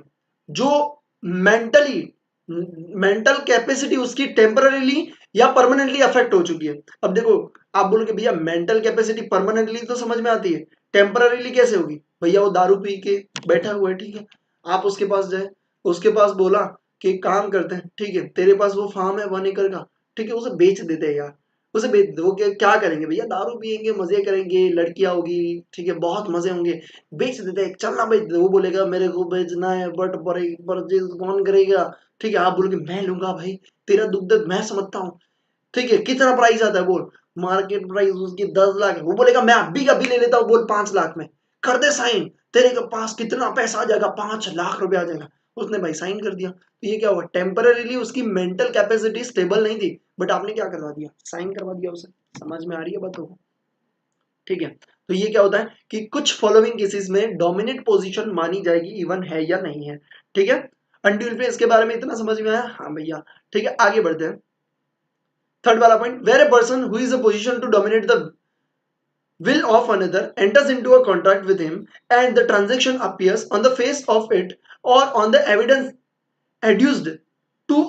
जो मेंटली मेंटल कैपेसिटी उसकी टेम्पररीली या परमानेंटली अफेक्ट हो चुकी है। अब देखो, आप बोलोगे भैया मेंटल कैपेसिटी परमानेंटली तो समझ में आती है, टेम्पररीली कैसे होगी, भैया वो दारू पी के बैठा हुआ है, ठीक है, आप उसके पास जाए, उसके पास बोला कि काम करते हैं, ठीक है, तेरे पास वो फार्म है 1 एकड़ का, ठीक है, उसे बेच देते हैं यार, उसे बेच दो, वो क्या करेंगे भैया, दारू पियेंगे, मजे करेंगे, लड़कियां होगी, ठीक है, बहुत मजे होंगे, बेच देते हैं, चलना बेच दे, वो बोलेगा मेरे को बेचना है, बट परचेज कौन करेगा, ठीक है, आप बोलोगे मैं लूंगा भाई, तेरा दुख दर्द मैं समझता हूँ, ठीक है, कितना प्राइस आता है बोल, मार्केट प्राइस उसकी 10 लाख है, वो बोलेगा मैं अभी का भी ले लेता हूँ बोल 5 लाख में, कर दे साइन, तेरे के पास कितना पैसा आ जाएगा, 5 लाख रुपए आ जाएगा। उसने भाई साइन कर दिया, तो ये क्या हुआ, टेम्पररीली उसकी मेंटल कैपेसिटी स्टेबल नहीं थी, बट आपने क्या करवा दिया, साइन करवा दिया उसे। समझ में आ रही है बातों को? ठीक है, तो ये क्या होता है कि कुछ फॉलोइंग केसेस में डोमिनेट पोजीशन मानी जाएगी इवन है या नहीं है। ठीक है, अनड्यू इन्फ्लुएंस के बारे में इतना समझ में आया? हाँ भैया, ठीक है, आगे बढ़ते हैं। थर्ड वाला point, where a person who is a position to dominate the will of another enters into a contract with him and the transaction appears on the face of it or on the evidence adduced to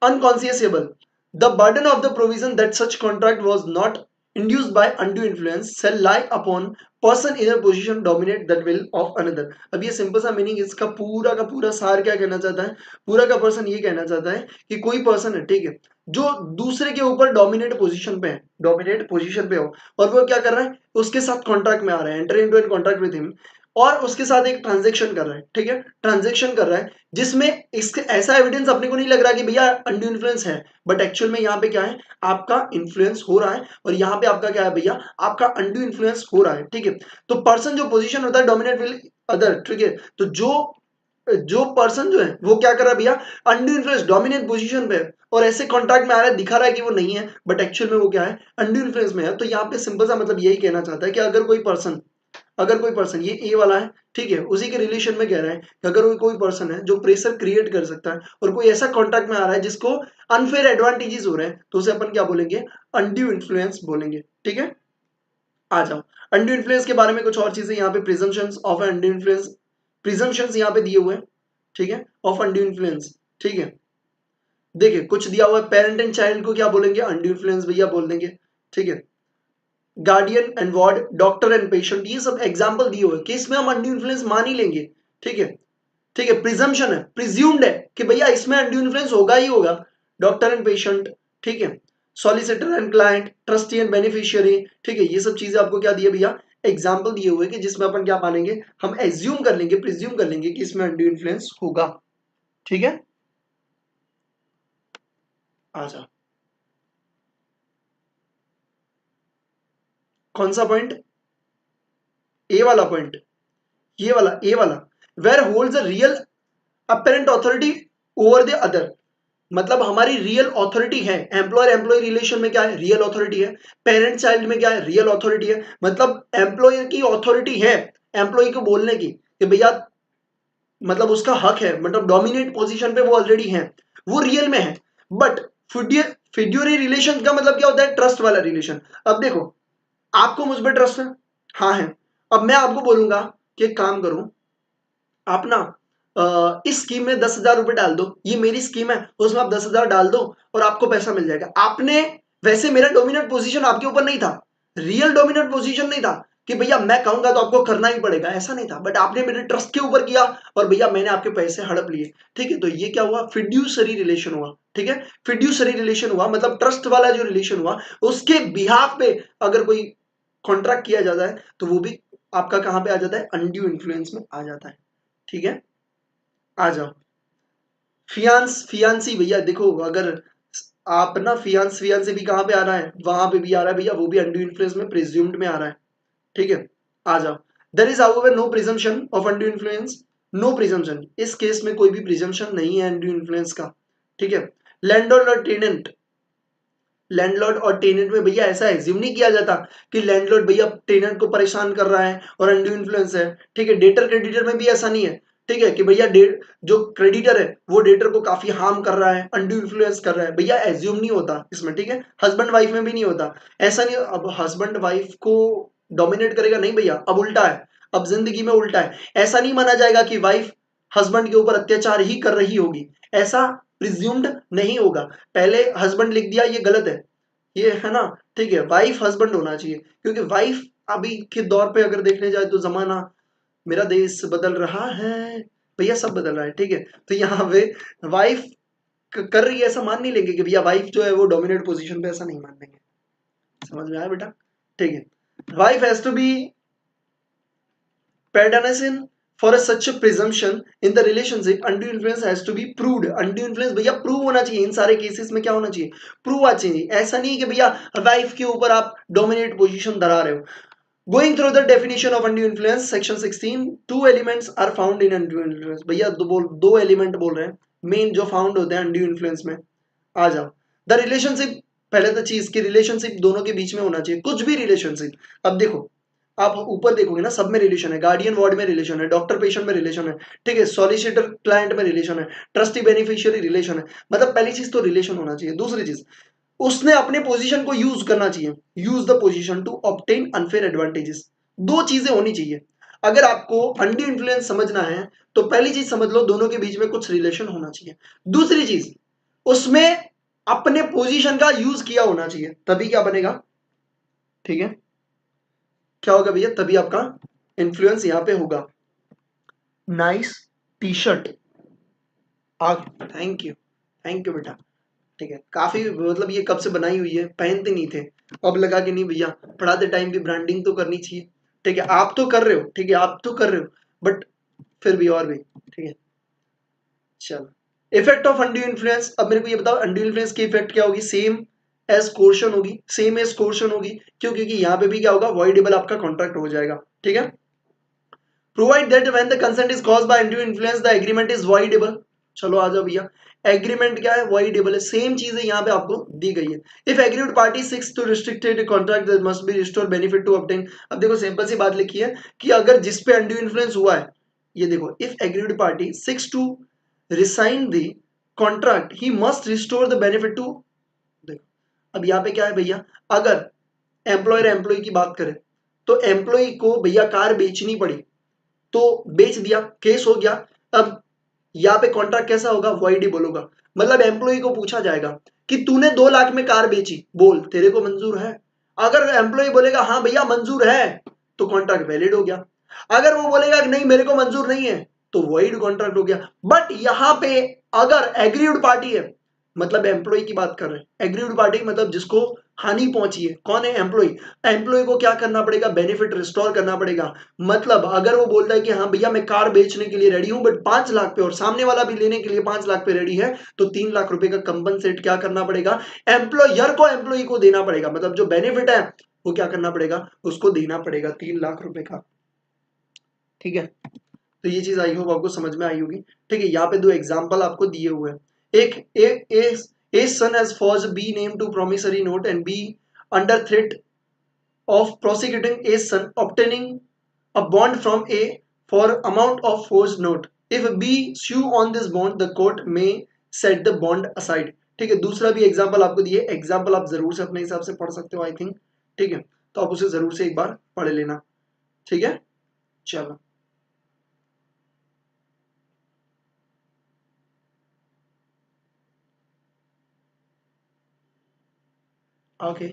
unconscionable. The burden of the provision that such contract was not induced by undue influence shall lie upon person in a position to dominate that will of another. अब ये simple सा meaning, इसका पूरा का पूरा सार क्या कहना चाहता है, पूरा का पर्सन ये कहना चाहता है कि कोई पर्सन है, ठीक है, जो दूसरे के ऊपर डोमिनेट पोजीशन पे है, डोमिनेट पोजीशन पे हो, और वो क्या कर रहा है, उसके साथ कॉन्ट्रैक्ट में आ रहा है, enter into an contract with him, और उसके साथ एक ट्रांजेक्शन कर रहा है। ठीक है, ट्रांजेक्शन कर रहा है जिसमें इसके ऐसा एविडेंस अपने को नहीं लग रहा कि भैया अनड्यू इन्फ्लुएंस है, बट एक्चुअल में यहाँ पे क्या है, आपका इन्फ्लुएंस हो रहा है, और यहाँ पे आपका क्या है भैया, आपका अनड्यू इन्फ्लुएंस हो रहा है। ठीक है, तो पर्सन जो पोजीशन होता है डोमिनेट विल अदर, ठीक है, तो जो पर्सन जो है वो क्या कर रहा है भैया, अनड्यू इन्फ्लुएंस डोमिनेट पोजीशन पे, और ऐसे कॉन्ट्रैक्ट में आ रहा है, दिखा रहा है कि वो नहीं है, बट एक्चुअल में वो क्या है, अनड्यू इन्फ्लुएंस में है। तो यहाँ पे सिंपल सा मतलब यही कहना चाहता है कि अगर कोई पर्सन ये ए वाला है, ठीक है, उसी के रिलेशन में कह रहा है कि अगर कोई पर्सन है जो प्रेशर क्रिएट कर सकता है और कोई ऐसा कॉन्ट्रैक्ट में आ रहा है जिसको अनफेयर एडवांटेजेस हो रहे हैं, तो उसे अपन क्या बोलेंगे, अनड्यू इन्फ्लुएंस बोलेंगे। ठीक है, आ जाओ, अनड्यू इन्फ्लुएंस के बारे में कुछ और चीजें यहाँ पे, presumptions of undue influence, presumptions यहाँ पे दिए हुए हैं, ठीक है, ऑफ अनड्यू इन्फ्लुएंस। ठीक है, देखिए कुछ दिया हुआ है, पेरेंट एंड चाइल्ड को क्या बोलेंगे, अनड्यू इन्फ्लुएंस भैया बोल देंगे। ठीक है, guardian and ward, doctor and patient, ये सब एग्जांपल दिए हुए कि इसमें हम अनड्यू इन्फ्लुएंस मान ही लेंगे। ठीक है, ठीक है, प्रिजम्पशन है, प्रिज्यूम्ड है कि भैया इसमें अनड्यू इन्फ्लुएंस होगा ही होगा, डॉक्टर एंड पेशेंट। ठीक है, solicitor and client, trustee and beneficiary. ठीक है, ये सब चीजें आपको क्या दिए भैया, एग्जांपल दिए हुए कि जिसमें अपन क्या मानेंगे, हम एज्यूम कर लेंगे, प्रिज्यूम कर लेंगे कि इसमें अनड्यू इन्फ्लुएंस होगा। ठीक है, आ जाओ, कौन सा पॉइंट, ए वाला पॉइंट, ये वाला, ए वाला, where holds a real apparent authority over the other, मतलब हमारी रियल अथॉरिटी है, एम्प्लॉयर एम्प्लॉय रिलेशन में क्या है, रियल अथॉरिटी है, पेरेंट चाइल्ड में क्या है, रियल अथॉरिटी है, मतलब एम्प्लॉयर की अथॉरिटी है एम्प्लॉय को बोलने की कि भैया, मतलब उसका हक है, मतलब डोमिनेट पोजीशन पे वो ऑलरेडी है, वो रियल में है। बट फिड्यूरी रिलेशन का मतलब क्या होता है, ट्रस्ट वाला रिलेशन। अब देखो, आपको मुझ पर ट्रस्ट है, हाँ है, अब मैं आपको बोलूंगा कि एक काम करो, आप ना इस स्कीम में 10,000 रुपए डाल दो, ये मेरी स्कीम है, उसमें आप 10,000 डाल दो और आपको पैसा मिल जाएगा। आपने, वैसे मेरा डोमिनेट पोजीशन आपके ऊपर नहीं था, रियल डोमिनेट पोजीशन नहीं था कि भैया मैं कहूंगा तो आपको करना ही पड़ेगा, ऐसा नहीं था, बट आपने मेरे ट्रस्ट के ऊपर किया और भैया मैंने आपके पैसे हड़प लिए। ठीक है, तो ये क्या हुआ, फिड्यूसरी रिलेशन हुआ। ठीक है, फिड्यूसरी रिलेशन हुआ, मतलब ट्रस्ट वाला जो रिलेशन हुआ, उसके बिहाफ पे अगर कोई कॉन्ट्रैक्ट किया जाता है तो वो भी आपका कहां पे आ जाता है, अनड्यू इन्फ्लुएंस में आ जाता है। ठीक है, आ जाओ, फियांसी भैया देखो, अगर आप ना फियांसी भी कहां पे आ रहा है, वहां पे भी आ रहा है भैया, वो भी अनड्यू इन्फ्लुएंस में, प्रिज्यूम्ड में आ रहा है। ठीक है, आ जाओ, there is however no presumption of undue influence, no presumption, इस केस में कोई भी प्रिजम्पशन नहीं है अनड्यू इन्फ्लुएंस का। ठीक है, लैंडलॉर्ड और टेनेंट, लैंडलॉर्ड और टेनेंट में भैया ऐसा एज्यूम नहीं किया जाता कि लैंडलॉर्ड भैया टेनेंट को परेशान कर रहा है और अनड्यू इन्फ्लुएंस है। ठीक है, डेटर क्रेडिटर में भी ऐसा नहीं है। ठीक है, कि भैया जो क्रेडिटर है वो डेटर को काफी हार्म कर रहा है, अनड्यू इन्फ्लुएंस कर रहा है, भैया एज्यूम नहीं होता इसमें। ठीक है, हस्बैंड वाइफ में भी नहीं होता, ऐसा नहीं। अब हस्बैंड वाइफ को डोमिनेट करेगा नहीं भैया, अब उल्टा है, अब जिंदगी में उल्टा है, ऐसा नहीं माना जाएगा कि वाइफ हस्बैंड के ऊपर अत्याचार ही कर रही होगी, ऐसा प्रिज्यूम्ड नहीं होगा। पहले हस्बैंड लिख दिया, ये गलत है, ये है ना। ठीक है, वाइफ हस्बैंड होना चाहिए, क्योंकि वाइफ अभी के दौर पे अगर देखने जाए तो जमाना, मेरा देश बदल रहा है भैया, सब बदल रहा है। ठीक है, तो यहाँ पे वाइफ कर रही है, ऐसा मान नहीं लेंगे कि भैया वाइफ जो है वो डोमिनेट पोजीशन पे, ऐसा नहीं मान लेंगे। समझ में आया बेटा? ठीक है, wife has to be pardanashin for such a presumption in the relationship, undue influence has to be proved। undue influence भैया प्रूव होना चाहिए, इन सारे केसेस में क्या होना चाहिए, प्रूव होना चाहिए। ऐसा नहीं कि भैया वाइफ के ऊपर आप डोमिनेट पोजीशन धरा रहे हो, going through the definition of undue influence section 16, two elements are found in undue influence. भैया दो एलिमेंट बोल रहे हैं मेन जो फाउंड होते हैं अनड्यू इन्फ्लुएंस में। आ जाओ। द रिलेशनशिप, पहले तो चीज की रिलेशनशिप दोनों के बीच में होना चाहिए, कुछ भी रिलेशनशिप। अब देखो, आप ऊपर देखोगे ना, सब में रिलेशन है, गार्डियन वार्ड में रिलेशन है, डॉक्टर पेशेंट में रिलेशन है, ठीक है, सॉलिसिटर क्लाइंट में रिलेशन है, ट्रस्टी बेनिफिशियरी रिलेशन है। मतलब पहली चीज तो रिलेशन होना चाहिए। दूसरी चीज, उसने अपने पोजीशन को यूज करना चाहिए, use the position to obtain unfair advantages. दो चीजें होनी चाहिए। अगर आपको अनड्यू इन्फ्लुएंस समझना है तो पहली चीज समझ लो, दोनों के बीच में कुछ रिलेशन होना चाहिए। दूसरी चीज, उसमें अपने पोजीशन का यूज किया होना चाहिए, तभी क्या बनेगा, ठीक है, क्या होगा भैया, तभी आपका इन्फ्लुएंस यहां पे होगा। Nice T shirt, thank you बेटा। ठीक है, काफी मतलब ये कब से बनाई हुई है, पहनते नहीं थे, अब लगा कि नहीं भैया पढ़ाते टाइम भी ब्रांडिंग तो करनी चाहिए। ठीक है, आप तो कर रहे हो, ठीक है, आप तो कर रहे हो, बट फिर भी और भी, ठीक है। चलो, इफेक्ट ऑफ अनड्यू इन्फ्लुएंस। अब मेरे को ये बताओ, अनड्यू इन्फ्लुएंस की इफेक्ट क्या होगी, सेम एज कोर्शन होगी, सेम एज कोर्शन होगी। क्यों? क्योंकि यहाँ पे भी क्या होगा, वॉइडेबल आपका कॉन्ट्रैक्ट हो जाएगा। ठीक है, provide that when the consent is caused bye undue influence the agreement is voidable. चलो आ जाओ भैया, एग्रीमेंट क्या है, वॉइडेबल है, सेम चीज है यहाँ पे आपको दी गई है। If aggrieved party seeks to restricted contract that must be restore benefit to obtain. अब देखो सिंपल सी बात लिखी है कि अगर जिस पे अनड्यू इन्फ्लुएंस हुआ है, ये देखो, if aggrieved party seeks to rescind the contract he must restore the benefit to. देखो अब यहाँ पे क्या है भैया, अगर एम्प्लॉयर एम्प्लॉय की बात करें तो एम्प्लॉय को भैया कार बेचनी पड़ी तो बेच दिया, केस हो गया। अब यहाँ पे कॉन्ट्रैक्ट कैसा होगा, वॉइडेबल होगा। मतलब एम्प्लॉय को पूछा जाएगा कि तूने 2 लाख में कार बेची, बोल तेरे को मंजूर है। अगर एम्प्लॉय बोलेगा हाँ भैया मंजूर है, तो कॉन्ट्रैक्ट वैलिड हो गया। अगर वो बोलेगा कि नहीं मेरे को मंजूर नहीं है, तो वॉइड कॉन्ट्रैक्ट हो गया। बट यहां पे अगर एग्रीड पार्टी है, मतलब एम्प्लॉय की बात कर रहे हैं, एग्रीड पार्टी मतलब जिसको हानि पहुंची है, कौन है, एम्प्लॉय। एम्प्लॉय को क्या करना पड़ेगा, बेनिफिट रिस्टोर करना पड़ेगा। मतलब अगर वो बोलता है कि हाँ भैया मैं कार बेचने के लिए रेडी हूं बट 5 लाख पे, और सामने वाला भी लेने के लिए 5 लाख पे रेडी है, तो 3 लाख रुपए का कंपनसेट क्या करना पड़ेगा, एम्प्लॉयर को एम्प्लॉय को देना पड़ेगा। मतलब जो बेनिफिट है वो क्या करना पड़ेगा, उसको देना पड़ेगा 3 लाख रुपए का। ठीक है, तो ये चीज आई होप आपको समझ में आई होगी। ठीक है, यहाँ पे 2 एग्जाम्पल आपको दिए हुए हैं। एक a son has forge B name to promissory note and B under threat of prosecuting a son obtaining a bond from A for amount of forged note. If B sue on this bond, the court may set the bond aside. ठीक है, दूसरा भी example आपको दिए, example आप जरूर से अपने हिसाब से पढ़ सकते हो आई थिंक। ठीक है, तो आप उसे जरूर से एक बार पढ़ लेना। ठीक है, चलो ओके।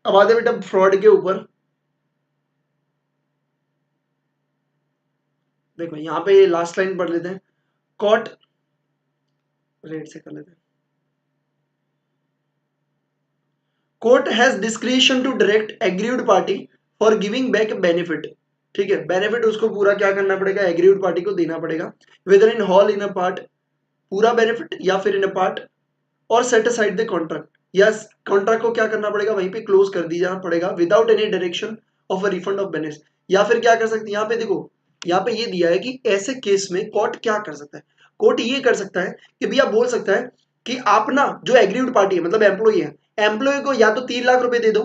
अब आते बेटा फ्रॉड के ऊपर। देखो यहाँ पे लास्ट लाइन पढ़ लेते हैं, कॉट रेट से कर लेते हैं। Court has discretion to direct aggrieved party for giving back benefit. ठीक है, बेनिफिट उसको पूरा क्या करना पड़ेगा, एग्रीड पार्टी को देना पड़ेगा, whether in whole in a part, पूरा बेनिफिट या फिर इन अ पार्ट, और सेट असाइड द कॉन्ट्रैक्ट, या कॉन्ट्रैक्ट को क्या करना पड़ेगा, वहीं पे क्लोज कर दी जाना पड़ेगा without any direction of a refund of benefit. या फिर क्या कर सकते हैं, यहाँ पे देखो, यहाँ पे ये दिया है कि ऐसे केस में कोर्ट क्या कर सकता है। कोर्ट ये कर सकता है कि भैया बोल सकता है कि आप ना जो एग्रीड पार्टी है मतलब एम्प्लॉय है, एम्प्लॉय को या तो 3 लाख रुपए दे दो,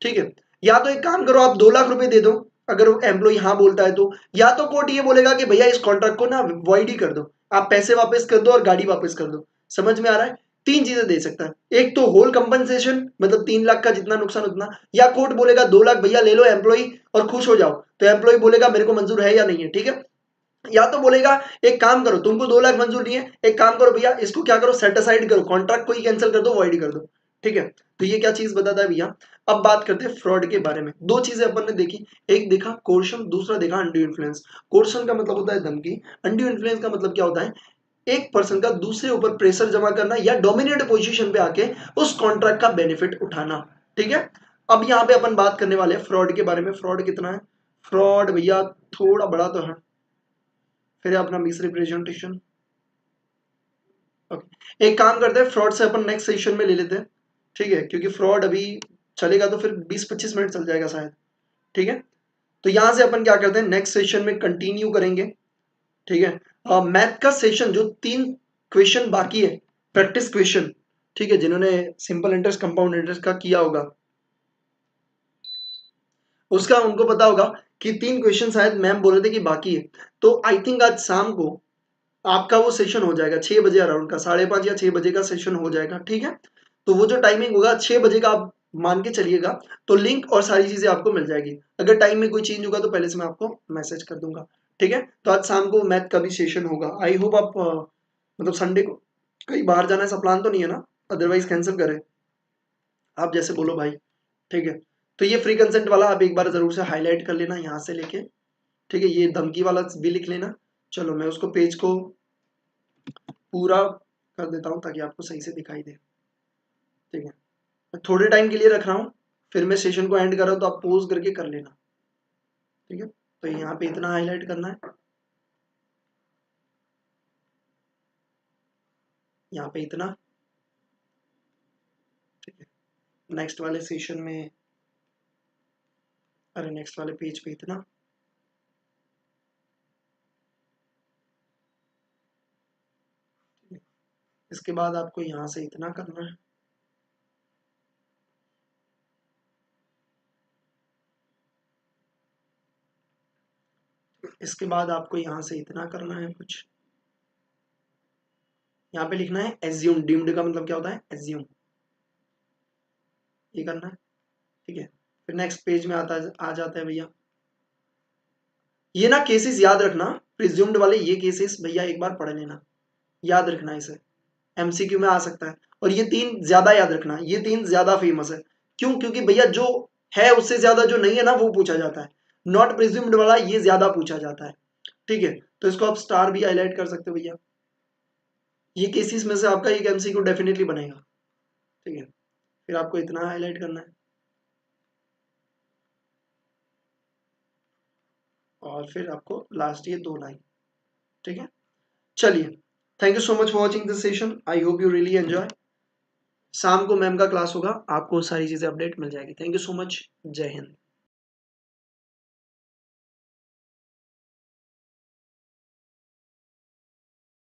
ठीक है, या तो एक काम करो आप 2 लाख रुपए दे दो, अगर एम्प्लॉय हाँ बोलता है तो। या तो कोर्ट ये बोलेगा कि भैया इस कॉन्ट्रैक्ट को ना वॉइड ही कर दो, आप पैसे वापस कर दो और गाड़ी वापस कर दो। समझ में आ रहा है, 3 चीजें दे सकता है। एक तो होल कंपनसेशन, मतलब 3 लाख का जितना नुकसान उतना, या कोर्ट बोलेगा 2 लाख भैया ले लो एम्प्लॉय और खुश हो जाओ, तो एम्प्लॉय बोलेगा मेरे को मंजूर है या नहीं है। ठीक है, या तो बोलेगा एक काम करो, तुमको 2 लाख मंजूर नहीं है, एक काम करो भैया इसको क्या करो, सेट असाइड करो, कॉन्ट्रैक्ट को ही कैंसिल कर दो, वॉइड कर दो। ठीक है, तो ये क्या चीज बताता है भैया। अब बात करते हैं फ्रॉड के बारे में। दो चीजें अपन ने देखी, एक देखा कोर्शन, दूसरा देखा अनड्यू इन्फ्लुएंस। कोर्शन का मतलब होता है धमकी, अनड्यू इन्फ्लुएंस का मतलब क्या होता है, एक पर्सन का दूसरे ऊपर प्रेशर जमा करना या डोमिनेट पोजीशन पे आके उस कॉन्ट्रैक्ट का बेनिफिट उठाना। ठीक है, अब यहाँ पे अपन बात करने वाले हैं फ्रॉड के बारे में। फ्रॉड कितना है, फ्रॉड भैया थोड़ा बड़ा तो है, फिर अपना मिस रिप्रेजेंटेशन। ओके, एक काम करते हैं, फ्रॉड से अपन नेक्स्ट सेशन में ले लेते हैं। ठीक है, क्योंकि फ्रॉड अभी चलेगा तो फिर 20-25 मिनट चल जाएगा शायद। ठीक है, तो यहां से अपन क्या करते हैं, नेक्स्ट सेशन में कंटिन्यू करेंगे। ठीक है, मैथ का सेशन जो 3 क्वेश्चन बाकी है, प्रैक्टिस क्वेश्चन। ठीक है, जिन्होंने सिंपल इंटरेस्ट, कंपाउंड इंटरेस्ट का किया होगा उसका उनको पता होगा कि 3 क्वेश्चन शायद मैम बोल रहे थे कि बाकी है। तो आई थिंक आज शाम को आपका वो सेशन हो जाएगा 6 बजे अराउंड का, 5:30 या 6 बजे का सेशन हो जाएगा। ठीक है, तो वो जो टाइमिंग होगा 6 बजे का आप मान के चलिएगा, तो लिंक और सारी चीजें आपको मिल जाएगी। अगर टाइम में कोई चेंज होगा तो पहले से मैं आपको मैसेज कर दूंगा। ठीक है, तो आज शाम को मैथ का भी सेशन होगा। आई होप आप मतलब संडे को कहीं बाहर जाना ऐसा प्लान तो नहीं है ना, अदरवाइज कैंसिल करें, आप जैसे बोलो भाई। ठीक है, तो ये फ्री कंसेंट वाला आप एक बार जरूर से हाईलाइट कर लेना यहाँ से लेके। ठीक है, ये धमकी वाला भी लिख लेना। चलो मैं उसको पेज को पूरा कर देता हूँ ताकि आपको सही से दिखाई दे। ठीक है, मैं थोड़े टाइम के लिए रख रहा हूँ, फिर मैं सेशन को एंड कर रहा हूँ, तो आप पोज करके कर लेना। ठीक है, तो यहाँ पे इतना हाईलाइट करना है, यहाँ पे इतना। ठीक है, नेक्स्ट वाले सेशन में, अरे नेक्स्ट वाले पेज पे इतना। इसके बाद आपको यहाँ से इतना करना है। इसके बाद आपको यहाँ से इतना करना है कुछ, यहाँ पे लिखना है एज्यूम। डीम्ड का मतलब क्या होता है, एज्यूम, ये करना है। ठीक है, फिर नेक्स्ट पेज में आ जाता है भैया, ये ना केसेस याद रखना, प्रिज्यूम्ड वाले ये केसेस भैया एक बार पढ़ लेना, याद रखना इसे, एमसीक्यू में आ सकता है। और ये 3 ज्यादा याद रखना, ये 3 ज्यादा फेमस है। क्यों, क्योंकि भैया जो है उससे ज्यादा जो नहीं है ना वो पूछा जाता है। नॉट प्रिज्यूम्ड वाला ये ज्यादा पूछा जाता है। ठीक है, तो इसको आप स्टार भी हाईलाइट कर सकते हो भैया, ये केसेस में से आपका एक एमसीक्यू डेफिनेटली बनेगा। ठीक है, फिर आपको इतना हाईलाइट करना है, और फिर आपको लास्ट ये 2 लाइन। ठीक है, चलिए, thank you so much for watching this session, I hope you really enjoy. शाम को मैम का क्लास होगा, आपको सारी चीजें अपडेट मिल जाएगी। थैंक यू सो मच, जय हिंद।